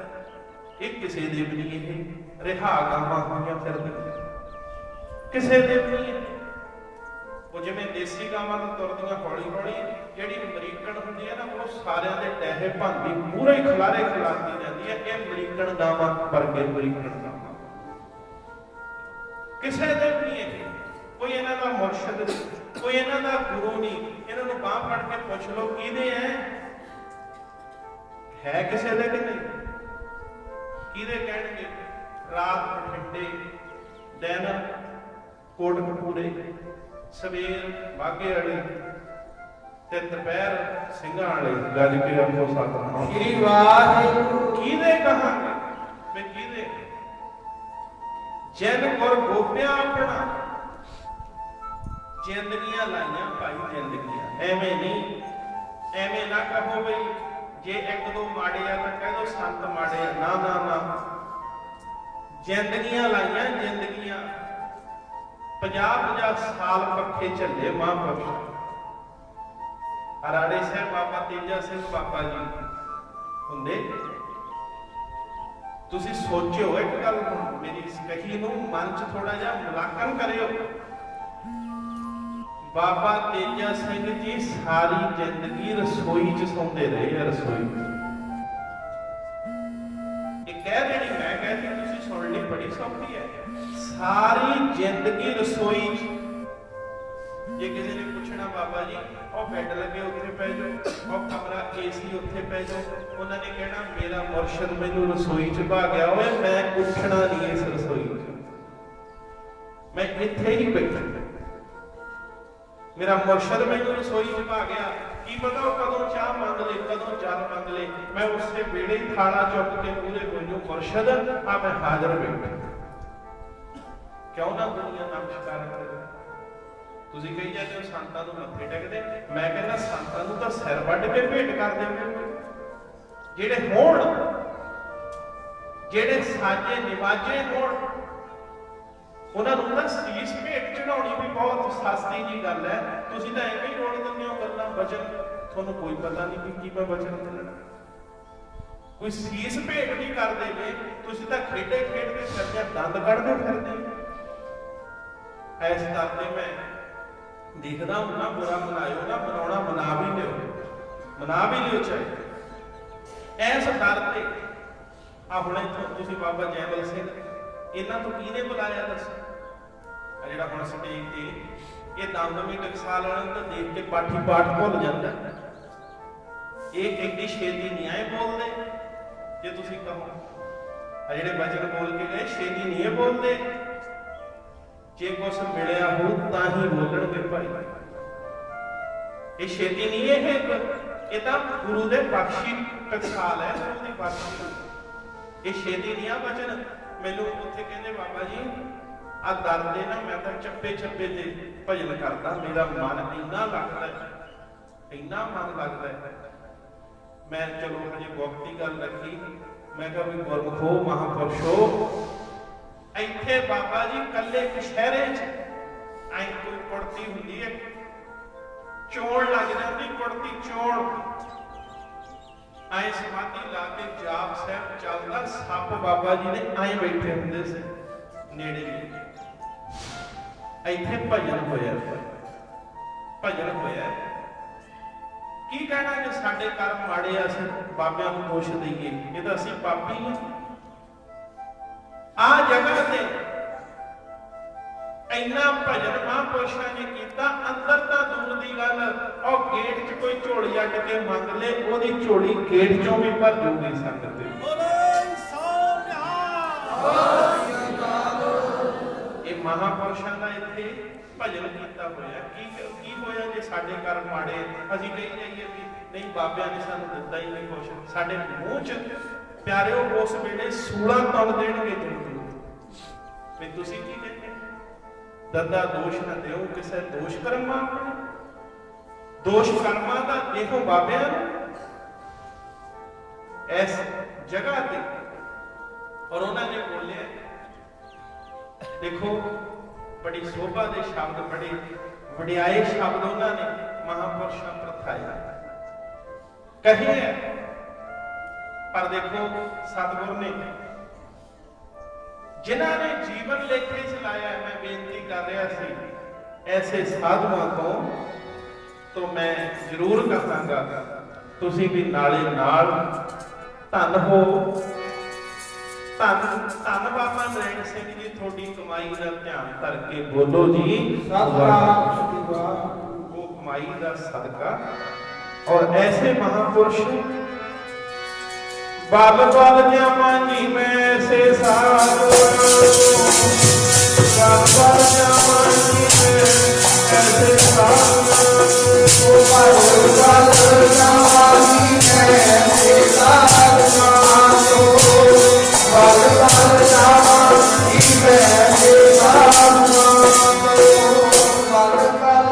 ਇਹ ਕਿਸੇ ਦੇ ਵੀ ਨਹੀਂ, ਇਹ ਰਿਹਾ ਗਾਵਾਂ ਹੋਈਆਂ ਫਿਰਦੀਆਂ, ਕਿਸੇ ਦੇ ਵੀ ਨਹੀਂ। ਉਹ ਜਿਵੇਂ ਦੇਸੀ ਗਾਵਾਂ ਤੋਂ ਤੁਰਦੀਆਂ ਹੌਲੀ ਹੌਲੀ, ਜਿਹੜੀ ਅਮਰੀਕਨ ਹੁੰਦੀ ਹੈ ਨਾ, ਉਹ ਸਾਰਿਆਂ ਦੇ ਟਹਿ ਭੰਦੀ ਪੂਰੇ ਖਿਲਾਰੇ ਖਿਲਾਰਦੀ ਜਾਂਦੀ ਹੈ। ਇਹ ਅਮਰੀਕਨ ਗਾਵਾਂ ਵਰਗੇ ਅਮਰੀਕਨ ਗਾਵਾਂ, ਕਿਸੇ ਦੇ ਵੀ ਨਹੀਂ। ਇਹ ਕੋਈ ਇਹਨਾਂ ਦਾ ਮੁਰਸ਼ਿਦ ਨਹੀਂ, ਕੋਈ ਇਹਨਾਂ ਦਾ ਗੁਰੂ ਨਹੀਂ। ਇਹਨਾਂ ਨੂੰ ਬਾਂਹ ਫੜ ਕੇ ਪੁੱਛ ਲਓ ਕਿਹਦੇ ਹੈ ਕਿਸੇ ਦੇ ਕਿ ਨਹੀਂ? ਕਿਹਦੇ ਕਹਿਣਗੇ? ਰਾਤ ਬਠਿੰਡੇ, ਦਿਨ ਕੋਟਕਪੂਰੇ, ਸਵੇਰ ਬਾਗੇ ਵਾਲੇ ਤੇ ਦੁਪਹਿਰ ਸਿੰਘਾਂ ਵਾਲੇ। ਗੱਜ ਕੇ ਆਖੋ ਸਤਿਨਾਮ ਸ੍ਰੀ ਵਾਹਿਗੁਰੂ। ਕਿਹਦੇ ਕਹਾਂਗੇ ਮੈਂ? ਕਿਹਦੇ? ਜਿਨ ਗੁਰ ਗੋਪਿਆ ਆਪਣਾ, ਜ਼ਿੰਦਗੀਆਂ ਲਾਈਆਂ ਭਾਈ, ਜ਼ਿੰਦਗੀਆਂ। ਐਵੇਂ ਨਹੀਂ, ਐਵੇਂ ਨਾ ਕਹੋ ਬਈ ਜੇ ਇੱਕ ਦੋ ਮਾੜੇ ਆ ਤਾਂ ਕਹਿ ਦੋ ਸੰਤ ਮਾੜੇ ਆ। ਨਾ ਨਾ ਨਾ, ਜ਼ਿੰਦਗੀਆਂ ਲਾਈਆਂ, ਜ਼ਿੰਦਗੀਆਂ। 50-50 ਸਾਲ ਪੱਖੇ ਝੱਲੇ ਮਹਾਂਪੁਰਸ਼। ਅਰਾੜੇ ਸਾਹਿਬ ਬਾਬਾ ਤੇਜਾ ਸਿੰਘ ਬਾਬਾ ਜੀ ਹੁੰਦੇ। ਤੁਸੀਂ ਸੋਚਿਓ ਇੱਕ ਗੱਲ, ਮੇਰੀ ਇਸ ਕਹੀ ਨੂੰ ਮਨ 'ਚ ਥੋੜਾ ਜਿਹਾ ਮੁਲਾਂਕਣ ਕਰਿਓ। ਬਾਬਾ ਤੇਜਾ ਸਿੰਘ ਜੀ ਸਾਰੀ ਜ਼ਿੰਦਗੀ ਰਸੋਈ 'ਚ ਸੌਂਦੇ ਰਹੇ ਆ, ਰਸੋਈ 'ਚ। ਇਹ ਕਹਿ ਜਿਹੜੀ ਮੈਂ ਕਹਿੰਦੀ ਤੁਸੀਂ ਸੁਣਨੀ ਬੜੀ ਸੌਖੀ ਹੈ। ਸਾਰੀ ਜ਼ਿੰਦਗੀ ਰਸੋਈ 'ਚ। ਜੇ ਕਿਸੇ ਨੇ ਪੁੱਛਣਾ ਬਾਬਾ ਜੀ ਉਹ ਬੈੱਡ ਲੱਗੇ ਉੱਥੇ ਪੈ ਜਾਓ, ਉਹ ਕਮਰਾ ਏਸੀ ਉੱਥੇ ਪੈ ਜਾਓ, ਉਹਨਾਂ ਨੇ ਕਹਿਣਾ ਮੇਰਾ ਮੁਰਸ਼ਿਦ ਮੈਨੂੰ ਰਸੋਈ 'ਚ ਭਾ ਗਿਆ ਹੋਇਆ, ਮੈਂ ਉੱਠਣਾ ਨਹੀਂ ਇਸ ਰਸੋਈ 'ਚ, ਮੈਂ ਇੱਥੇ ਹੀ ਬੈਠਾ। ਮੇਰਾ ਮੁਰਸ਼ਿਦ ਮੈਨੂੰ ਰਸੋਈ 'ਚ ਭਾ ਗਿਆ। ਕੀ ਪਤਾ ਉਹ ਕਦੋਂ ਚਾਹ ਮੰਗ ਲੇ, ਕਦੋਂ ਜਲ ਮੰਗ ਲੇ, ਮੈਂ ਉਸੇ ਵੇਲੇ ਹੀ ਥਾਲਾ ਚੁੱਕ ਕੇ ਪੂਰੇ ਹੋ ਜਾਊ, ਮੁਰਸ਼ਿਦ ਆ ਮੈਂ ਹਾਜ਼ਰ ਬੈਠਾ। ਕਿਉਂ ਨਾ ਦੁਨੀਆ ਨਮਸਕਾਰ ਕਰੇ। ਤੁਸੀਂ ਕਹੀ ਜਾਂਦੇ ਹੋ ਸੰਤਾਂ ਨੂੰ ਮੱਥੇ ਟੇਕਦੇ, ਮੈਂ ਕਹਿੰਦਾ ਸੰਤਾਂ ਨੂੰ ਤਾਂ ਸਿਰ ਵੱਢ ਕੇ ਭੇਟ ਕਰ ਦੇਵੇ। ਜਿਹੜੇ ਹੋਣ, ਜਿਹੜੇ ਸਾਜੇ ਨਿਵਾਜੇ ਹੋਣ, ਉਹਨਾਂ ਨੂੰ ਤਾਂ ਸੀਸ ਭੇਟ ਚੜਾਉਣੀ ਵੀ ਬਹੁਤ ਸਸਤੀ ਜੀ ਗੱਲ ਹੈ। ਤੁਸੀਂ ਤਾਂ ਐਵੇਂ ਹੀ ਰੋੜ ਦਿੰਦੇ ਹੋ ਗੱਲਾਂ, ਵਚਨ ਤੁਹਾਨੂੰ ਕੋਈ ਪਤਾ ਨਹੀਂ ਕਿ ਕੀ ਮੈਂ ਵਚਨ ਦੇਣਾ। ਕੋਈ ਸੀਸ ਭੇਟ ਨਹੀਂ ਕਰ ਦੇਵੇ, ਤੁਸੀਂ ਤਾਂ ਖੇਡੇ ਖੇਡਦੇ ਫਿਰਦੇ, ਦੰਦ ਕੱਢਦੇ ਫਿਰਦੇ। ਇਸ ਕਰਕੇ ਮੈਂ ਦੇਖਦਾ ਹੁੰਦਾ, ਬੁਰਾ ਮਨਾਇਓ ਨਾ, ਬਣਾਉਣਾ ਮਨਾ ਵੀ ਲਿਓ, ਮਨਾ ਵੀ ਲਿਓ ਚਾਹੇ। ਐਸ ਦਰ ਤੇ ਆ ਹੁਣ ਇੱਥੋਂ ਤੁਸੀਂ ਬਾਬਾ ਜੈਮਲ ਸਿੰਘ, ਇਹਨਾਂ ਤੋਂ ਕਿਹਨੇ ਬੁਲਾਇਆ ਦੱਸੋ? ਆ ਜਿਹੜਾ ਹੁਣ ਸਟੇਜ ਤੇ ਇਹ ਦਮਦਮੀ ਟਕਸਾਲ ਵਾਲਿਆਂ ਨੂੰ ਤਾਂ ਦੇਖ ਕੇ ਪਾਠੀ ਪਾਠ ਭੁੱਲ ਜਾਂਦਾ। ਇਹ ਐਡੀ ਛੇਤੀ ਨਹੀਂ ਆਏ ਬੋਲਦੇ। ਜੇ ਤੁਸੀਂ ਕਹੋ ਆ ਜਿਹੜੇ ਵਚਨ ਬੋਲ ਕੇ ਗਏ ਛੇਤੀ ਨਹੀਂ ਇਹ ਬੋਲਦੇ। ਜੇ ਕੁਛ ਮਿਲਿਆ ਹੋ ਤਾਂ ਹੀ ਬੋਲਣਗੇ ਭਾਈ। ਇਹ ਛੇਤੀ ਨਹੀਂ, ਇਹ ਤਾਂ ਗੁਰੂ ਦੇ ਬਖਸ਼ੀ ਟਕਸਾਲ ਹੈ, ਗੁਰੂ ਦੀ ਬਖਸ਼ੀ। ਇਹ ਛੇਤੀ ਨਹੀਂ ਆ ਵਚਨ। ਮੈਨੂੰ ਉੱਥੇ ਕਹਿੰਦੇ ਬਾਬਾ ਜੀ ਆ ਦਰਦੇ ਨਾ, ਮੈਂ ਤਾਂ ਚੱਪੇ ਚੱਪੇ ਤੇ ਭਜਨ ਕਰਦਾ, ਮੇਰਾ ਮਨ ਇੰਨਾ ਲੱਗਦਾ, ਇੰਨਾ ਮਨ ਲੱਗਦਾ। ਮੈਂ ਚਲੋ ਹਜੇ ਗੁਪਤੀ ਗੱਲ ਰੱਖੀ, ਮੈਂ ਕਿਹਾ ਵੀ ਗੁਰਮੁਖੋ ਮਹਾਂਪੁਰਸ਼ੋ, ਇੱਥੇ ਬਾਬਾ ਜੀ ਕੱਲੇ ਕਸ਼ਹਿਰੇ 'ਚ ਐਂ ਕੋਈ ਕੁੜਤੀ ਹੁੰਦੀ ਹੈ, ਚੋਣ ਲੱਗ ਜਾਂਦੀ, ਕੁੜਤੀ ਚੋਣ ਐਂ ਸਮਾਧੀ ਲਾ ਕੇ ਜਾਪ ਸਾਹਿਬ ਚੱਲਦਾ, ਸੱਪ ਬਾਬਾ ਜੀ ਨੇ ਐਂ ਬੈਠੇ ਹੁੰਦੇ ਸੀ ਨੇੜੇ ਹੀ। ਇੱਥੇ ਭਜਨ ਹੋਇਆ, ਭਜਨ ਹੋਇਆ। ਕੀ ਕਹਿਣਾ ਜੇ ਸਾਡੇ ਕਰਮ ਮਾੜੇ ਆ, ਅਸੀਂ ਬਾਬਿਆਂ ਨੂੰ ਦੋਸ਼ ਦਈਏ? ਇਹ ਤਾਂ ਅਸੀਂ ਪਾਪੀ ਹਾਂ। ਆ ਜਗ੍ਹਾ ਤੇ ਇੰਨਾ ਭਜਨ ਮਹਾਂਪੁਰਸ਼ਾਂ ਨੇ ਕੀਤਾ, ਅੰਦਰ ਤਾਂ ਦੂਰ ਦੀ ਗੱਲ, ਉਹ ਗੇਟ 'ਚ ਕੋਈ ਝੋਲੀ ਅੱਡ ਕੇ ਮੰਗ ਲੇ, ਉਹਦੀ ਝੋਲੀ ਗੇਟ 'ਚੋਂ ਵੀ ਭਰ ਜੂਗੀ ਸੰਗਤ ਦੇ। ਇਹ ਮਹਾਂਪੁਰਸ਼ਾਂ ਦਾ ਇੱਥੇ ਭਜਨ ਕੀਤਾ ਹੋਇਆ। ਕੀ ਹੋਇਆ ਜੇ ਸਾਡੇ ਕਰਮ ਮਾੜੇ, ਅਸੀਂ ਕਹੀ ਜਾਈਏ ਵੀ ਨਹੀਂ ਬਾਬਿਆਂ ਨੇ ਸਾਨੂੰ ਦਿੱਤਾ ਹੀ ਨਹੀਂ ਕੁਛ, ਸਾਡੇ ਮੂੰਹ 'ਚ ਪਿਆਰਿਓ ਉਸ ਵੇਲੇ ਸੂਲਾਂ ਤੁਲ ਦੇਣਗੇ। ਵੀ ਤੁਸੀਂ ਕੀ ਕਹਿੰਦੇ? ददा दोष न देओ किसे दोष कर्मा अपने, दोष कर्मा का देखो बाबिया इस जगह पे। और उन्होंने बोले देखो बड़ी शोभा के शब्द, बड़े वडियाए शब्द उन्होंने महापुरुषों प्रथाए कहे है, पर देखो सतगुरु ने जिन्होंने जीवन लेखे चलाया, मैं बेनती कर रहा सी ऐसे साधुओं तो मैं जरूर कहांगा तुसी भी नाले नाल धन हो। धन धन बाबा नरैण सिंह जी थोड़ी कमाई का ध्यान धर के बोलो जी वो कमाई का सदका। और ऐसे महापुरुष बाल बाल जामा जी में ऐसे साधु, बाल बाल जामा जी में ऐसे साधु, बाल बाल जामा जी में ऐसे साधु, बाल बाल जामा जी में ऐसे साधु, बाल बाल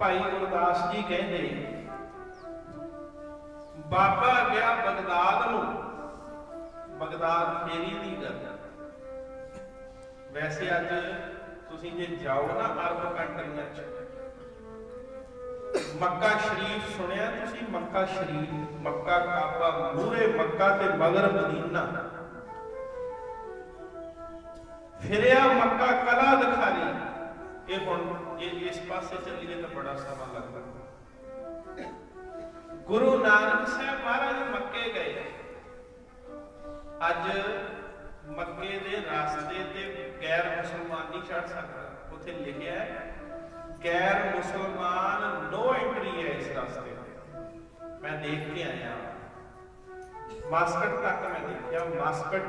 भाई गुरदास जी कहते बाबा गया बगदाद नूं, बगदाद फेरी दी गल। वैसे अज तुसीं जे जाओ ना अरब कंट्रियां च, मक्का शरीफ सुनिया तुसीं, मक्का शरीफ, मक्का काबा मूहरे मक्का ते मगर मदीना, फिरिया मक्का कला दिखारी। ये हुण इस पासे चलीए तो बड़ा समा लगता। गुरु नानक साहब महाराज मक्के गए, अज मक्के दे रास्ते ते गैर मुसलमान नहीं चढ़ सकता, उत्थे लिखिया है गैर मुसलमान नो एंट्री है इस रास्ते पे। मैं देख के आया मास्कट तक, मैं देखा मास्कट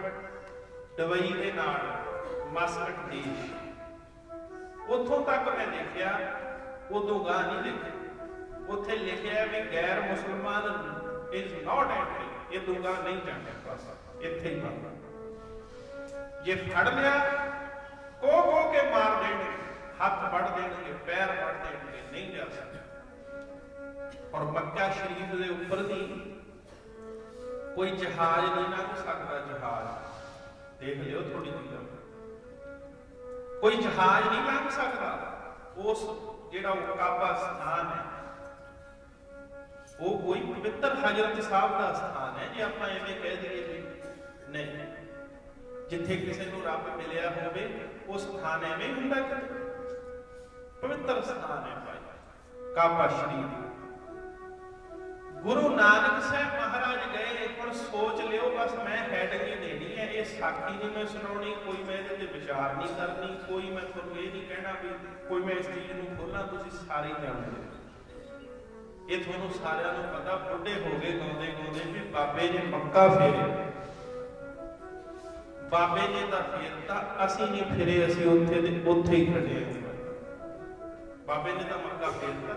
दुबई के नाल मास्कट देश, उतों तक मैं देखा, उदों गाह नहीं देखा। उत्थे लिखा भी गैर मुसलमान इज नॉट एंट्री, ये दूंगा नहीं जाने, बस इत्थे ही बंद। जे फड़ लिया को के मार देंगे, हाथ बढ़ देंगे, पैर बढ़ देंगे, नहीं जा सकते। ਔਰ ਮੱਕਾ ਸ਼ਰੀਫ ਦੇ ਉੱਪਰ ਦੀ ਕੋਈ ਜਹਾਜ਼ ਨਹੀਂ ਲੰਘ ਸਕਦਾ। ਜਹਾਜ਼ ਦੇਖ ਲਿਓ ਥੋੜੀ ਜਿਹੀ ਗੱਲ, ਕੋਈ ਜਹਾਜ਼ ਨਹੀਂ ਲੰਘ ਸਕਦਾ। ਉਸ ਜਿਹੜਾ ਉਹ ਕਾਬਾ ਸਥਾਨ ਹੈ ਉਹ ਕੋਈ ਪਵਿੱਤਰ ਹਜ਼ਰਤ ਸਾਹਿਬ ਦਾ ਸਥਾਨ ਹੈ। ਜੇ ਆਪਾਂ ਐਵੇਂ ਕਹਿ ਦਈਏ ਵੀ ਨਹੀਂ, ਜਿੱਥੇ ਕਿਸੇ ਨੂੰ ਰੱਬ ਮਿਲਿਆ ਹੋਵੇ ਉਹ ਸਥਾਨ ਐਵੇਂ ਹੁੰਦਾ ਕਿ ਪਵਿੱਤਰ ਸਥਾਨ ਹੈ ਭਾਈ ਕਾਬਾ ਸ਼ਰੀਫ। ਗੁਰੂ ਨਾਨਕ ਸਾਹਿਬ ਮਹਾਰਾਜ ਗਏ। ਹੁਣ ਸੋਚ ਲਿਓ, ਬਸ ਮੈਂ ਹੈਡਿੰਗ ਹੀ ਦੇਣੀ ਹੈ, ਇਹ ਸਾਖੀ ਨਹੀਂ ਮੈਂ ਸੁਣਾਉਣੀ, ਕੋਈ ਮੈਂ ਇਹਦੇ ਤੇ ਵਿਚਾਰ ਨਹੀਂ ਕਰਨੀ, ਕੋਈ ਮੈਂ ਤੁਹਾਨੂੰ ਇਹ ਨਹੀਂ ਕਹਿਣਾ ਵੀ ਕੋਈ ਮੈਂ ਇਸ ਚੀਜ਼ ਨੂੰ ਖੋਲਾਂ, ਤੁਸੀਂ ਸਾਰੇ ਜਾਣਦੇ। ਇਹ ਤੁਹਾਨੂੰ ਸਾਰਿਆਂ ਨੂੰ ਪਤਾ, ਬੁੱਢੇ ਹੋ ਗਏ ਗਾਉਂਦੇ ਗਾਉਂਦੇ ਵੀ ਬਾਬੇ ਨੇ ਮੱਕਾ ਫੇਰਿਆ। ਬਾਬੇ ਨੇ ਤਾਂ ਫੇਰਤਾ, ਅਸੀਂ ਨਹੀਂ ਫਿਰੇ, ਅਸੀਂ ਉੱਥੇ ਦੇ ਉੱਥੇ ਹੀ ਖੜੇ ਹਾਂ। ਬਾਬੇ ਨੇ ਤਾਂ ਮੱਕਾ ਫੇਰਤਾ,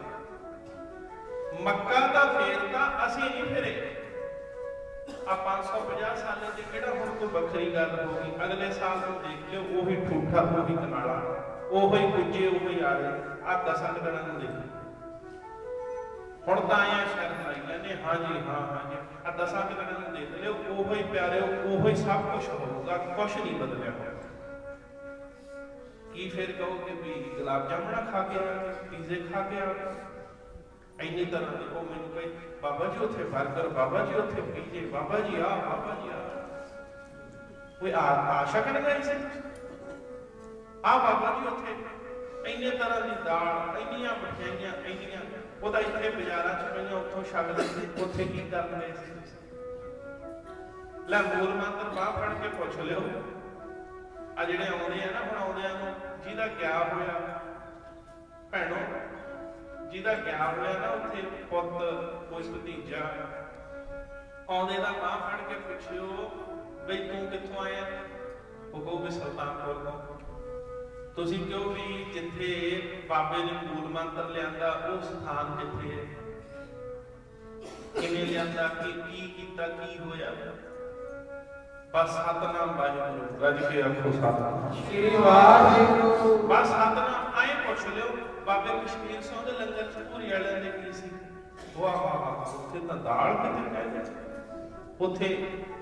ਮੱਕਾ ਦਾ ਫੇਰਤਾ, ਅਸੀਂ ਨਹੀਂ ਫਿਰੇ। ਆ 550 ਸਾਲਾਂ ਦੀ ਕਿਹੜਾ ਹੁਣ ਕੋਈ ਵੱਖਰੀ ਗੱਲ ਹੋ ਗਈ। ਅਗਲੇ ਸਾਲ ਨੂੰ ਦੇਖ ਲਿਓ, ਉਹੀ ਠੂਠਾ, ਉਹੀ ਕਨਾਲਾ, ਉਹੀ ਕੁੱਜੇ, ਉਹੀ ਆਲੇ। ਆ 10 ਦਿਨਾਂ ਨੂੰ ਦੇਖੋ, ਹੁਣ ਤਾਂ ਆਇਆ ਸ਼ਰਮ ਆਈ ਜਾਂਦੇ, ਹਾਂਜੀ ਹਾਂ ਹਾਂਜੀ। ਆ 10 ਦਿਨਾਂ ਨੂੰ ਦੇਖ ਲਿਓ, ਉਹੀ ਪਿਆਰਿਓ, ਉਹੀ ਸਭ ਕੁਝ ਹੋਊਗਾ, ਕੁਛ ਨਹੀਂ ਬਦਲਿਆ ਹੋਇਆ। ਕੀ ਫਿਰ ਕਹੋਗੇ ਵੀ ਗੁਲਾਬ ਜਾਮਣਾ ਖਾ ਕੇ ਆਏ, ਪੀਜ਼ੇ ਖਾ ਕੇ ਆਏ, ਇੰਨੀ ਤਰ੍ਹਾਂ ਦੇ। ਉਹ ਮੈਨੂੰ ਕਹੇ ਬਾਬਾ ਜੀ ਉੱਥੇ ਬਰਗਰ, ਬਾਬਾ ਜੀ ਉੱਥੇ ਪੀਜ਼ੇ, ਬਾਬਾ ਜੀ ਆ, ਬਾਬਾ ਜੀ ਆ। ਕੋਈ ਆਸ਼ਾ ਕਰਨ ਗਏ ਸੀ ਆ ਬਾਬਾ ਜੀ ਉੱਥੇ ਇੰਨੇ ਤਰ੍ਹਾਂ ਦੀ ਦਾਲ, ਇੰਨੀਆਂ ਮਠਿਆਈਆਂ, ਇੰਨੀਆਂ। ਉਹਦਾ ਇੱਥੇ ਬਾਜ਼ਾਰਾਂ ਚ ਪਈਆਂ, ਉੱਥੋਂ ਛੱਡ ਦਿੰਦੇ, ਉੱਥੇ ਕੀ ਕਰਨ ਗਏ ਸੀ? ਲੈ ਮੂਲ ਮੰਤਰ ਬਾਹ ਫੜ ਕੇ ਪੁੱਛ ਲਿਓ। ਆ ਜਿਹੜੇ ਆਉਂਦੇ ਆ ਨਾ, ਹੁਣ ਆਉਂਦਿਆਂ ਨੂੰ ਜਿਹਦਾ ਗਿਆ ਹੋਇਆ ਭੈਣੋ, ਜਿਹਦਾ ਗਿਆ ਹੋਇਆ ਨਾ ਉੱਥੇ ਪੁੱਤ, ਕੋਈ ਭਤੀਜਾ, ਆਉਂਦੇ ਦਾ ਬਾਹ ਫੜ ਕੇ ਪੁੱਛਿਓ ਬਈ ਤੂੰ ਕਿੱਥੋਂ ਆਇਆ? ਉਹ ਕਹੂਗੇ ਸੁਲਤਾਨਪੁਰ ਤੋਂ। ਤੁਸੀਂ ਕਿਉਂ ਵੀ ਜਿੱਥੇ ਬਾਬੇ ਨੇ ਮੂਲ ਮੰਤਰ ਲਿਆਂਦਾ ਉਹ ਸਥਾਨ ਜਿੱਥੇ ਹੈ, ਕਿਵੇਂ ਲਿਆਂਦਾ, ਕੀ ਕੀਤਾ, ਕੀ ਹੋਇਆ? ਬਸ ਸਤਨਾਮ ਵਾਹਿਗੁਰੂ, ਰੱਜ ਕੇ ਆਖੋ ਸਤਨਾਮ ਸ੍ਰੀ ਵਾਹਿਗੁਰੂ। ਬਸ ਸਤਨਾਮ ਆਏ ਪੁੱਛ ਲਿਓ। ਬਾਬੇ ਕਸ਼ਮੀਰ ਸਿੰਘ ਦੇ ਲੰਗਰ ਚ ਭੂਰੀ ਵਾਲਿਆਂ ਦੇ ਕੀ ਸੀ? ਵਾਹ ਵਾਹ ਵਾਹ, ਉੱਥੇ ਤਾਂ ਦਾਲ ਕਿਤੇ ਕਹਿੰਦੇ,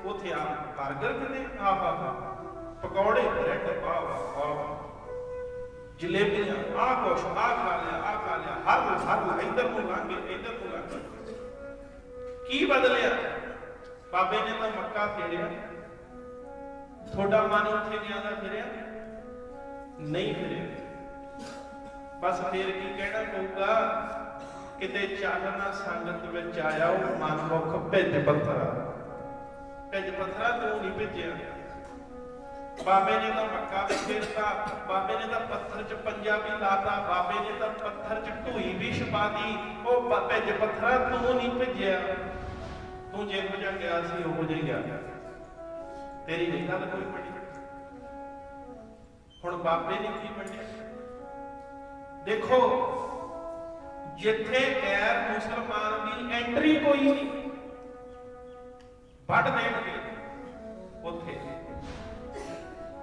ਉੱਥੇ ਆ ਬਰਗਰ ਕਿਤੇ, ਆਹ ਪਕੌੜੇ, ਬ੍ਰੈਡ, ਵਾਹ ਵਾਹ ਵਾਹ, ਜਲੇਬੀਆਂ, ਆਹ ਕੁਛ, ਆਹ ਖਾ ਲਿਆ, ਹਰ ਇੱਧਰ ਨੂੰ ਲੰਘ ਗਏ, ਇੱਧਰ ਨੂੰ ਲੰਘ ਗਏ। ਕੀ ਬਦਲਿਆ? ਬਾਬੇ ਨੇ ਤਾਂ ਮੱਕਾ ਫੇਰਿਆ, ਤੁਹਾਡਾ ਮਨ ਉੱਥੇ ਗਿਆ ਦਾ ਫਿਰਿਆ ਨਹੀਂ? ਫਿਰਿਆ। ਬਸ ਫੇਰ ਕੀ ਕਹਿਣਾ ਪਊਗਾ? ਕਿਤੇ ਚਾਨਣਾ ਸੰਗਤ ਵਿੱਚ ਆਇਆ ਉਹ ਮਨਮੁਖ ਭਿੱਜ ਪੱਥਰਾ, ਭਿੱਜ ਪੱਥਰਾ ਤੂੰ ਨਹੀਂ ਭਿੱਜਿਆ। ਬਾਬੇ ਨੇ ਤਾਂ ਮੱਕਾ ਵੀ ਫੇਰਤਾ, ਬਾਬੇ ਨੇ ਤਾਂ ਪੱਥਰ 'ਚ ਪੰਜਾ ਵੀ ਲਾਤਾ, ਬਾਬੇ ਨੇ ਤਾਂ ਪੱਥਰ 'ਚ ਢੂਈ ਵੀ ਛਪਾਤੀ। ਉਹ ਭਿੱਜ ਪੱਥਰਾ ਤੂੰ ਨਹੀਂ ਭਿੱਜਿਆ, ਤੂੰ ਜਿਹੋ ਜਿਹਾ ਗਿਆ ਸੀ ਉਹੋ ਜਿਹਾ ਗਿਆ, ਤੇਰੀ ਨਹੀਂ ਗੱਲ ਕੋਈ ਬਣੀ। ਹੁਣ ਬਾਬੇ ਨੇ ਕੀ ਬਣਿਆ ਦੇਖੋ, ਜਿੱਥੇ ਗੈਰ ਮੁਸਲਮਾਨ ਦੀ ਐਂਟਰੀ ਕੋਈ ਨਹੀਂ, ਵੱਢ ਦੇਣਗੇ ਉੱਥੇ।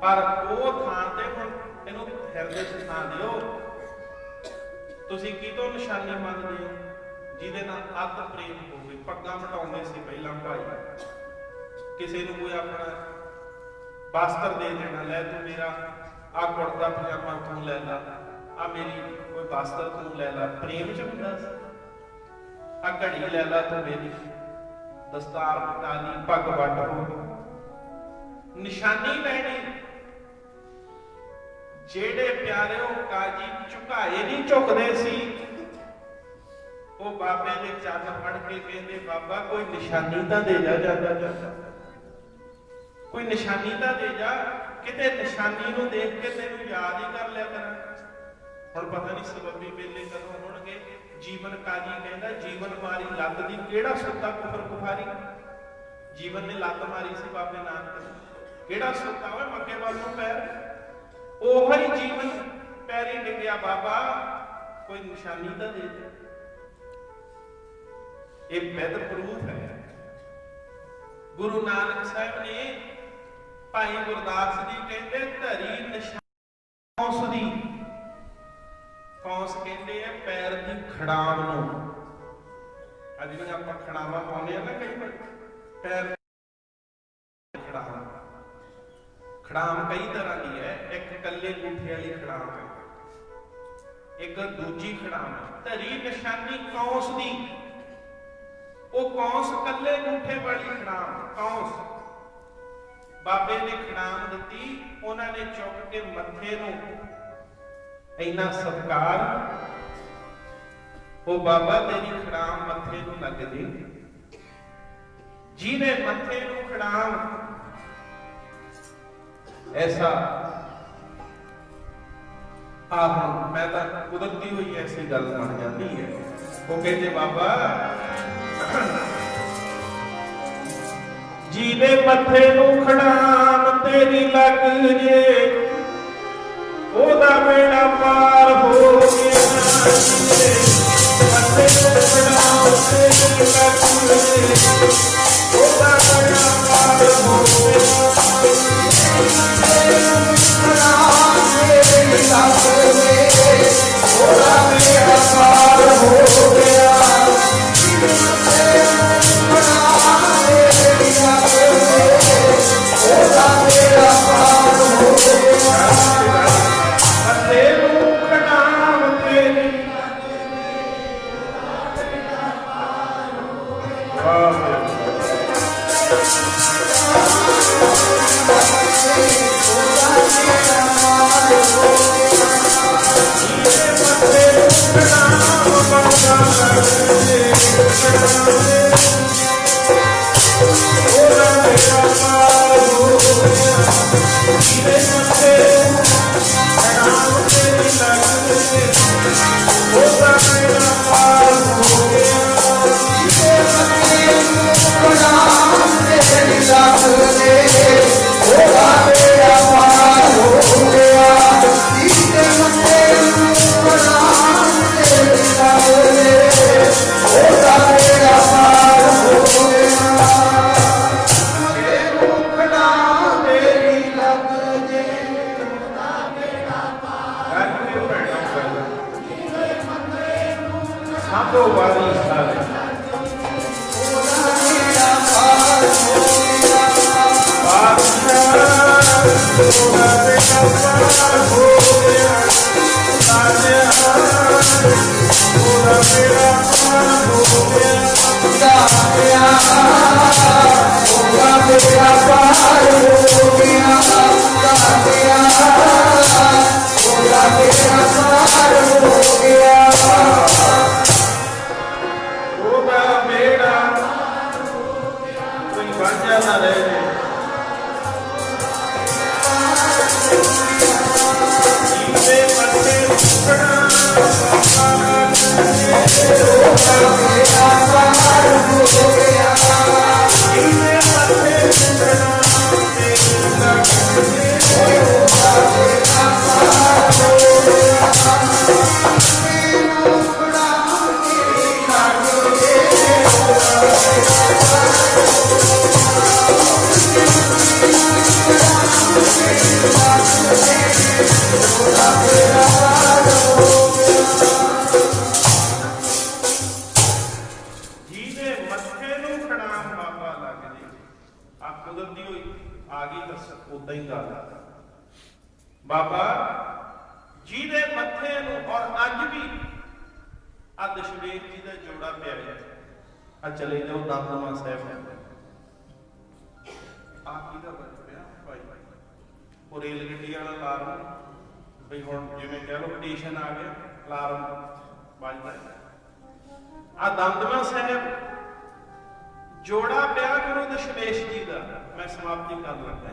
ਪਰ ਉਹ ਥਾਂ ਤੇ ਹੁਣ ਇਹਨੂੰ ਹਿਰਦੇ 'ਚ ਥਾਂ ਦਿਓ। ਤੁਸੀਂ ਕਿਤੋਂ ਨਿਸ਼ਾਨੀ ਮੰਨਦੇ ਹੋ? ਜਿਹਦੇ ਨਾਲ ਅੱਤ ਪ੍ਰੇਮ ਹੋਵੇ। ਪੱਗਾਂ ਮਟਾਉਂਦੇ ਸੀ ਪਹਿਲਾਂ ਭਾਈ, ਕਿਸੇ ਨੂੰ ਕੋਈ ਆਪਣਾ ਵਸਤਰ ਦੇ ਦੇਣਾ, ਲੈ ਤੂੰ ਮੇਰਾ ਆ ਕੁੜਤਾ ਪਜਾਮਾ ਤੂੰ ਲੈ ਲਾ, ਆ ਮੇਰੀ ਕੋਈ ਵਸਤਰ ਤੂੰ ਲੈ ਲਾ, ਪ੍ਰੇਮ ਚ ਹੁੰਦਾ ਸੀ। ਆ ਘੜੀ ਲੈ ਲਾ ਤੂੰ ਮੇਰੀ, ਦਸਤਾਰ ਪਟਾ ਲਈ, ਪੱਗ ਵੱਟ ਹੋ, ਨਿਸ਼ਾਨੀ ਲੈਣੀ। ਜਿਹੜੇ ਪਿਆਰਿਓ ਕਾਜੀ ਝੁਕਾਏ ਨਹੀਂ ਝੁਕਦੇ ਸੀ, ਉਹ ਬਾਬੇ ਦੇ ਚਰਨ ਫੜ ਕੇ ਕਹਿੰਦੇ ਬਾਬਾ ਕੋਈ ਨਿਸ਼ਾਨੀ ਤਾਂ ਦੇ ਜਾ, ਜਾ ਕੋਈ ਨਿਸ਼ਾਨੀ ਤਾਂ ਦੇ ਜਾ, ਕਿਤੇ ਨਿਸ਼ਾਨੀ ਨੂੰ ਦੇਖ ਕੇ ਤੈਨੂੰ ਯਾਦ ਹੀ ਕਰ ਲਿਆ ਕਰਾਂ। ਹੁਣ ਪਤਾ ਨਹੀਂ ਸਬੱਬੀ ਵੇਲੇ ਕਦੋਂ ਹੋਣਗੇ। ਜੀਵਨ ਕਾਜੀ ਕਹਿੰਦਾ ਜੀਵਨ ਮਾਰੀ ਲੱਤ ਦੀ, ਕਿਹੜਾ ਸੁੱਤਾ ਕੁਫਰ ਕੁਫਾਰੀ? ਜੀਵਨ ਨੇ ਲੱਤ ਮਾਰੀ ਸੀ ਬਾਬੇ ਨਾਨਕ ਨੂੰ, ਕਿਹੜਾ ਸੁੱਤਾ ਹੋਇਆ ਮੱਕੇ ਵੱਲ ਨੂੰ ਪੈਰ? ਉਹੀ ਜੀਵਨ ਪੈਰੀ ਡਿੱਗਿਆ, ਬਾਬਾ ਕੋਈ ਨਿਸ਼ਾਨੀ ਤਾਂ ਦੇ ਦੇ। ਇਹ ਵੈਦ ਪ੍ਰੂਫ ਹੈ। ਗੁਰੂ ਨਾਨਕ ਸਾਹਿਬ ਨੇ, ਭਾਈ ਗੁਰਦਾਸ ਜੀ ਕਹਿੰਦੇ ਧਰੀ ਨਿਸ਼ਾਨੀ ਕੌਂਸ ਦੀ, ਕੌਂਸ ਕਹਿੰਦੇ ਆ ਪੈਰ ਦੀ ਖੜਾਮ ਨੂੰ। ਜਿਹੜੀਆਂ ਆਪਾਂ ਖੜਾਵਾਂ ਪਾਉਂਦੇ ਆ ਨਾ ਕਈ ਵਾਰ ਪੈਰ ਖੜਾਵਾਂ, ਖੜਾਮ ਕਈ ਤਰ੍ਹਾਂ ਦੀ ਹੈ। ਇੱਕ ਕੱਲੇ ਅੰਗੂਠੇ ਵਾਲੀ ਖੜਾਮ ਹੈ, ਇੱਕ ਦੂਜੀ ਖੜਾਮ ਹੈ ਧਰੀ ਨਿਸ਼ਾਨੀ ਕੌਂਸ ਦੀ। ਉਹ ਕੌਂਸ ਕੱਲੇ ਅੰਗੂਠੇ ਵਾਲੀ ਖੜਾਮ ਕੌਂਸ ਬਾਬੇ ਨੇ ਖੜਾਮ ਦਿੱਤੀ। ਉਹਨਾਂ ਨੇ ਚੁੱਕ ਕੇ ਮੱਥੇ ਨੂੰ ਇੰਨਾ ਸਤਿਕਾਰ, ਉਹ ਬਾਬਾ ਤੇਰੀ ਖੜਾਮ ਮੱਥੇ ਨੂੰ ਲੱਗ ਜੇ। ਜਿਹਨੇ ਮੱਥੇ ਨੂੰ ਖੜਾਮ ਐਸਾ ਆਹ ਮੈਂ ਤਾਂ ਕੁਦਰਤੀ ਹੋਈ ਐਸੀ ਗੱਲ ਬਣ ਜਾਂਦੀ ਹੈ। ਉਹ ਕਹਿੰਦੇ ਬਾਬਾ ਜਿਹਦੇ ਮੱਥੇ ਨੂੰ ਖੜਾਮ ਤੇਰੀ ਲੱਗ ਜੇ ਉਹਦਾ ਬੇੜਾ ਪਾਰ ਹੋ ਗਿਆ। ਮੱਥੇ ਨੂੰ ਖੜਾਮ ਤੇਰੀ ਲੱਗ ਜੇ ਉਹਦਾ ਬੇੜਾ ਪਾਰ ਹੋ ਗਿਆ। ਖੜਾਮ ਤੇਰੀ ਲੱਗ ਜੇ ਉਹਦਾ ਬੇੜਾ ਪਾਰ ਹੋ ਗਿਆ। ਬਾਬਾ ਜਿਹਦੇ ਮੱਥੇ ਨੂੰ ਔਰ ਅੱਜ ਵੀ ਆ ਦਸ਼ਮੇਸ਼ ਜੀ ਦਾ ਜੋੜਾ ਪਿਆ ਹੈ। ਆ ਚਲੇ ਜਾਓ ਦਮਦਮਾ ਸਾਹਿਬ ਆ ਕਿਹਦਾ ਬਣ ਪਿਆ ਭਾਈ ਉਹ ਰੇਲ ਗੱਡੀ ਵਾਲਾ ਅਲਾਰਮ ਬਈ ਹੁਣ ਜਿਵੇਂ ਕਹਿ ਲਓ ਸਟੇਸ਼ਨ ਆ ਗਿਆ ਅਲਾਰਮ ਵੱਜਦਾ। ਆ ਦਮਦਮਾ ਸਾਹਿਬ ਜੋੜਾ ਪਿਆ ਗੁਰੂ ਦਸ਼ਮੇਸ਼ ਜੀ ਦਾ। ਮੈਂ ਸਮਾਪਤੀ ਕਰਨ ਲੱਗਾ।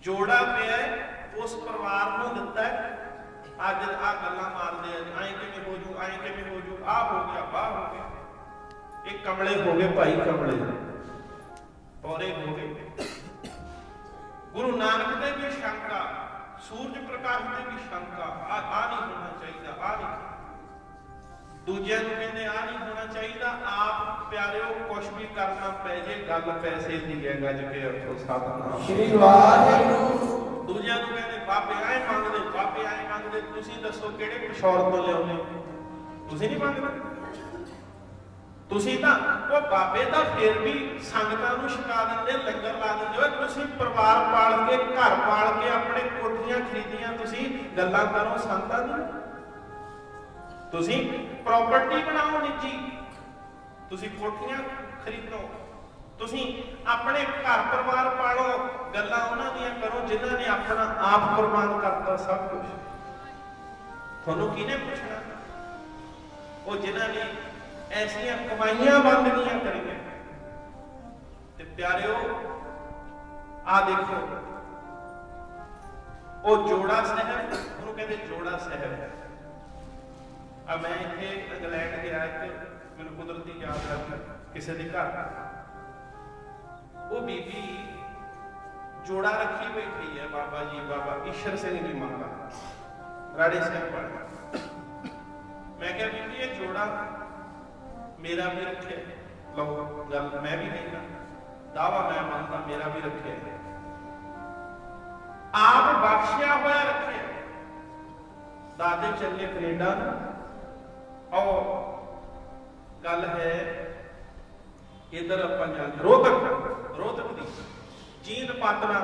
ਜੋੜਾ ਪਿਆ ਉਸ ਪਰਿਵਾਰ ਨੂੰ ਦਿੱਤਾ। ਅੱਜ ਆ ਗੱਲਾਂ ਮਾਰਦੇ ਆ ਐਂ ਕਿਵੇਂ ਹੋ ਜੂ ਐਂ ਕਿਵੇਂ ਹੋ ਜੂ ਆ ਹੋ ਗਿਆ ਬਾਹ ਹੋ ਗਿਆ। ਇਹ ਕਮਲੇ ਹੋ ਗਏ ਭਾਈ, ਕਮਲੇ ਪੌਰੇ ਹੋ ਗਏ। ਗੁਰੂ ਨਾਨਕ ਦੇ ਵੀ ਸ਼ੰਕਾ, ਸੂਰਜ ਪ੍ਰਕਾਸ਼ ਦੇ ਵੀ ਸ਼ੰਕਾ ਆ ਨਹੀਂ ਹੋਣਾ ਚਾਹੀਦਾ, ਆ ਨਹੀਂ। ਦੂਜਿਆਂ ਨੂੰ ਕਹਿੰਦੇ ਆ ਨਹੀਂ ਹੋਣਾ ਚਾਹੀਦਾ। ਆਪ ਪਿਆਰਿਓ ਕੁਛ ਵੀ ਕਰਨਾ ਪੈ ਜੇ ਗੱਲ ਪੈਸੇ ਦੀ ਹੈ। ਗੱਜ ਕੇ ਅਰਥੋ ਸਤਿਨਾਮ ਸ਼੍ਰੀ ਵਾਹਿਗੁਰੂ। ਦੂਜਿਆਂ ਨੂੰ ਕਹਿੰਦੇ ਬਾਬੇ ਆਏ ਮੰਗਦੇ, ਬਾਬੇ ਆਏ ਮੰਗਦੇ। ਤੁਸੀਂ ਦੱਸੋ ਕਿਹੜੇ ਪਿਸ਼ੌਰ ਤੋਂ ਲਿਆਉਂਦੇ ਹੋ? ਤੁਸੀਂ ਨਹੀਂ ਮੰਗਦੇ। ਤੁਸੀਂ ਤਾਂ ਉਹ ਬਾਬੇ ਦਾ ਫੇਰ ਵੀ ਸੰਗਤਾਂ ਨੂੰ ਛਕਾ ਦਿੰਦੇ, ਲੰਗਰ ਲਾ ਦਿੰਦੇ ਹੋ। ਤੁਸੀਂ ਪਰਿਵਾਰ ਪਾਲ ਕੇ, ਘਰ ਪਾਲ ਕੇ, ਆਪਣੇ ਕੋਠੀਆਂ ਖਰੀਦੀਆਂ, ਤੁਸੀਂ ਗੱਲਾਂ ਕਰੋ ਸੰਤਾਂ ਦੀ। ਤੁਸੀਂ ਪ੍ਰਾਪਰਟੀ ਬਣਾਓ ਨਿੱਜੀ, ਤੁਸੀਂ ਕੋਠੀਆਂ ਖਰੀਦੋ, ਤੁਸੀਂ ਆਪਣੇ ਘਰ ਪਰਿਵਾਰ ਪਾਲੋ, ਗੱਲਾਂ ਉਹਨਾਂ ਦੀਆਂ ਕਰੋ ਜਿਨ੍ਹਾਂ ਨੇ ਆਪਣਾ ਆਪ ਕੁਰਬਾਨ ਕਰਤਾ ਸਭ ਕੁਝ। ਤੁਹਾਨੂੰ ਕਿਹਨੇ ਪੁੱਛਣਾ? ਉਹ ਜਿਨ੍ਹਾਂ ਨੇ ਐਸੀਆਂ ਕਮਾਈਆਂ ਬੰਦਗੀਆਂ ਕਰੀਆਂ। ਤੇ ਪਿਆਰਿਓ, ਆ ਦੇਖੋ, ਉਹ ਜੋੜਾ ਸਾਹਿਬ, ਉਹਨੂੰ ਕਹਿੰਦੇ ਜੋੜਾ ਸਾਹਿਬ। ਆ ਮੈਂ ਇੱਥੇ ਇੰਗਲੈਂਡ ਗਿਆ, ਮੈਨੂੰ ਕੁਦਰਤੀ ਯਾਦ ਆ ਕਿਸੇ ਦੇ ਘਰ ਉਹ ਬੀਬੀ ਜੋੜਾ ਰੱਖੀ ਬੈਠੀ ਹੈ। ਬਾਬਾ ਜੀ, ਬਾਬਾ ਈਸ਼ਰ ਸਿੰਘ ਜੀ ਮੰਗਾ ਰਾੜੇ ਸਾਹਿਬ ਵਾਲਾ। ਮੈਂ ਕਿਹਾ ਬੀਬੀ, ਇਹ ਜੋੜਾ ਮੇਰਾ ਵੀ ਰੱਖਿਆ। ਲਓ ਗੱਲ ਮੈਂ ਵੀ ਕਹਿੰਦਾ, ਦਾਵਾ ਮੈਂ ਮੰਨਦਾ, ਮੇਰਾ ਵੀ ਰੱਖਿਆ, ਆਪ ਬਖਸ਼ਿਆ ਹੋਇਆ ਰੱਖਿਆ। ਦਾਦੇ ਚੱਲੇ ਕੈਨੇਡਾ ਨੂੰ। ਔਰ ਗੱਲ ਹੈ ਇਧਰ ਆਪਾਂ ਜਾਂਦੇ ਰੋਹਤਕ ਦੀ ਜੀਂਦ ਪਾਤਨਾ,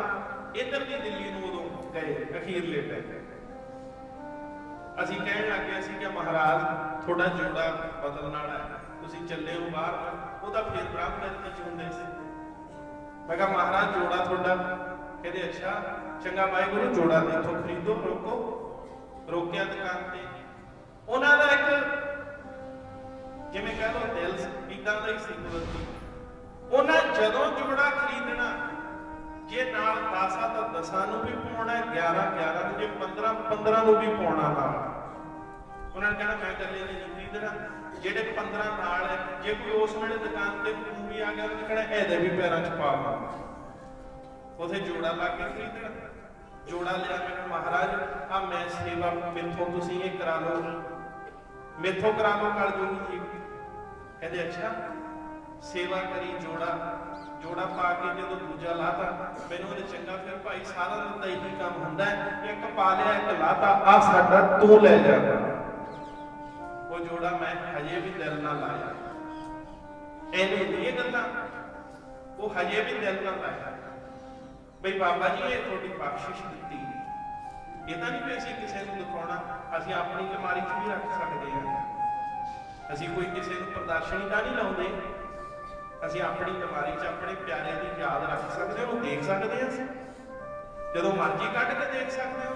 ਇਧਰ ਦੀ ਦਿੱਲੀ ਨੂੰ ਉਦੋਂ ਗਏ ਅਖੀਰਲੇ ਟਾਈਮ। ਅਸੀਂ ਕਹਿਣ ਲੱਗੇ, ਅਸੀਂ ਕਿ ਮਹਾਰਾਜ ਤੁਹਾਡਾ ਜੋੜਾ ਬਦਲਣ ਵਾਲਾ ਹੈ, ਤੁਸੀਂ ਚੱਲੇ ਹੋ ਬਾਹਰ। ਉਹਦਾ ਫੇਰ ਬ੍ਰਾਹਮਣ ਤੇ ਚੁੰਦੇ ਸੀ। ਮੈਂ ਕਿਹਾ ਮਹਾਰਾਜ ਜੋੜਾ ਤੁਹਾਡਾ? ਕਹਿੰਦੇ ਅੱਛਾ ਚੰਗਾ ਵਾਹਿਗੁਰੂ, ਜੋੜਾ ਦੇ ਇੱਥੋਂ ਖਰੀਦੋ। ਰੋਕਿਆ ਦੁਕਾਨ ਤੇ। ਉਹਨਾਂ ਦਾ ਇੱਕ ਜਿਵੇਂ ਕਹਿ ਲਓ ਦਿਲ ਇਦਾਂ ਦਾ ਹੀ ਸੀ ਕੁਦਰਤੀ। ਉਹਨਾਂ ਜਦੋਂ ਜੋੜਾ ਖਰੀਦਣਾ, ਜੇ ਨਾਲ 10 ਤਾਂ 10 ਨੂੰ ਵੀ ਪਾਉਣਾ, 11 ਨੂੰ, ਜੇ 15 ਨੂੰ ਵੀ ਪਾਉਣਾ ਨਾਲ। ਉਹਨਾਂ ਨੇ ਕਹਿਣਾ ਮੈਂ ਇਕੱਲੇ ਨੇ ਨਹੀਂ ਖਰੀਦਣਾ, ਜਿਹੜੇ 15 ਨਾਲ ਹੈ। ਜੇ ਕੋਈ ਉਸ ਵੇਲੇ ਦੁਕਾਨ ਤੇ ਵੀ ਆ ਗਿਆ, ਉਹਨੇ ਕਹਿਣਾ ਇਹਦੇ ਵੀ ਪੈਰਾਂ 'ਚ ਪਾ ਲਾ। ਉਥੇ ਜੋੜਾ ਲਾ ਕੇ ਖਰੀਦਣਾ। ਜੋੜਾ ਲਿਆ, ਮੈਨੂੰ ਮਹਾਰਾਜ ਆ ਮੈਂ ਸੇਵਾ ਮੇਥੋਂ ਤੁਸੀਂ ਇਹ ਕਰਾ ਲਓ, ਮੇਥੋਂ ਕਰਾ ਲਓ ਕਰ ਜੋਗੀ ਜੀ। ਕਹਿੰਦੇ ਅੱਛਾ। ਸੇਵਾ ਕਰੀ, ਜੋੜਾ ਪਾ ਕੇ ਜਦੋਂ ਦੂਜਾ ਲਾਤਾ, ਮੈਨੂੰ ਉਹਦੇ ਚੰਗਾ ਫਿਰ ਭਾਈ ਸਾਰਾ ਦਿਨ ਤਾਂ ਇਹੀ ਕੰਮ ਹੁੰਦਾ ਹੈ, ਇੱਕ ਪਾ ਲਿਆ ਇੱਕ ਲਾਤਾ, ਆ ਸਾਡਾ ਤੂੰ ਲੈ ਜਾ। ਉਹ ਜੋੜਾ ਮੈਂ ਹਜੇ ਵੀ ਦਿਲ ਨਾਲ ਲਾਇਆ। ਇਹਨੇ ਇਹ ਗੱਲਾਂ ਉਹ ਹਜੇ ਵੀ ਦਿਲ ਨਾਲ ਲਾਇਆ ਬਈ ਬਾਬਾ ਜੀ ਇਹ ਤੁਹਾਡੀ ਬਖਸ਼ਿਸ਼ ਦਿੱਤੀ। ਇਹ ਤਾਂ ਨਹੀਂ ਵੀ ਅਸੀਂ ਕਿਸੇ ਨੂੰ ਦਿਖਾਉਣਾ, ਅਸੀਂ ਆਪਣੀ ਕਮਾਰੀ 'ਚ ਵੀ ਰੱਖ ਸਕਦੇ ਹਾਂ। ਅਸੀਂ ਕੋਈ ਕਿਸੇ ਨੂੰ ਪ੍ਰਦਰਸ਼ਨੀ ਤਾਂ ਨਹੀਂ ਲਾਉਂਦੇ, ਅਸੀਂ ਆਪਣੀ ਕਮਾਰੀ 'ਚ ਆਪਣੇ ਪਿਆਰੇ ਦੀ ਯਾਦ ਰੱਖ ਸਕਦੇ ਹਾਂ, ਉਹਨੂੰ ਦੇਖ ਸਕਦੇ ਹਾਂ। ਅਸੀਂ ਜਦੋਂ ਮਰਜ਼ੀ ਕੱਢ ਕੇ ਦੇਖ ਸਕਦੇ ਹਾਂ,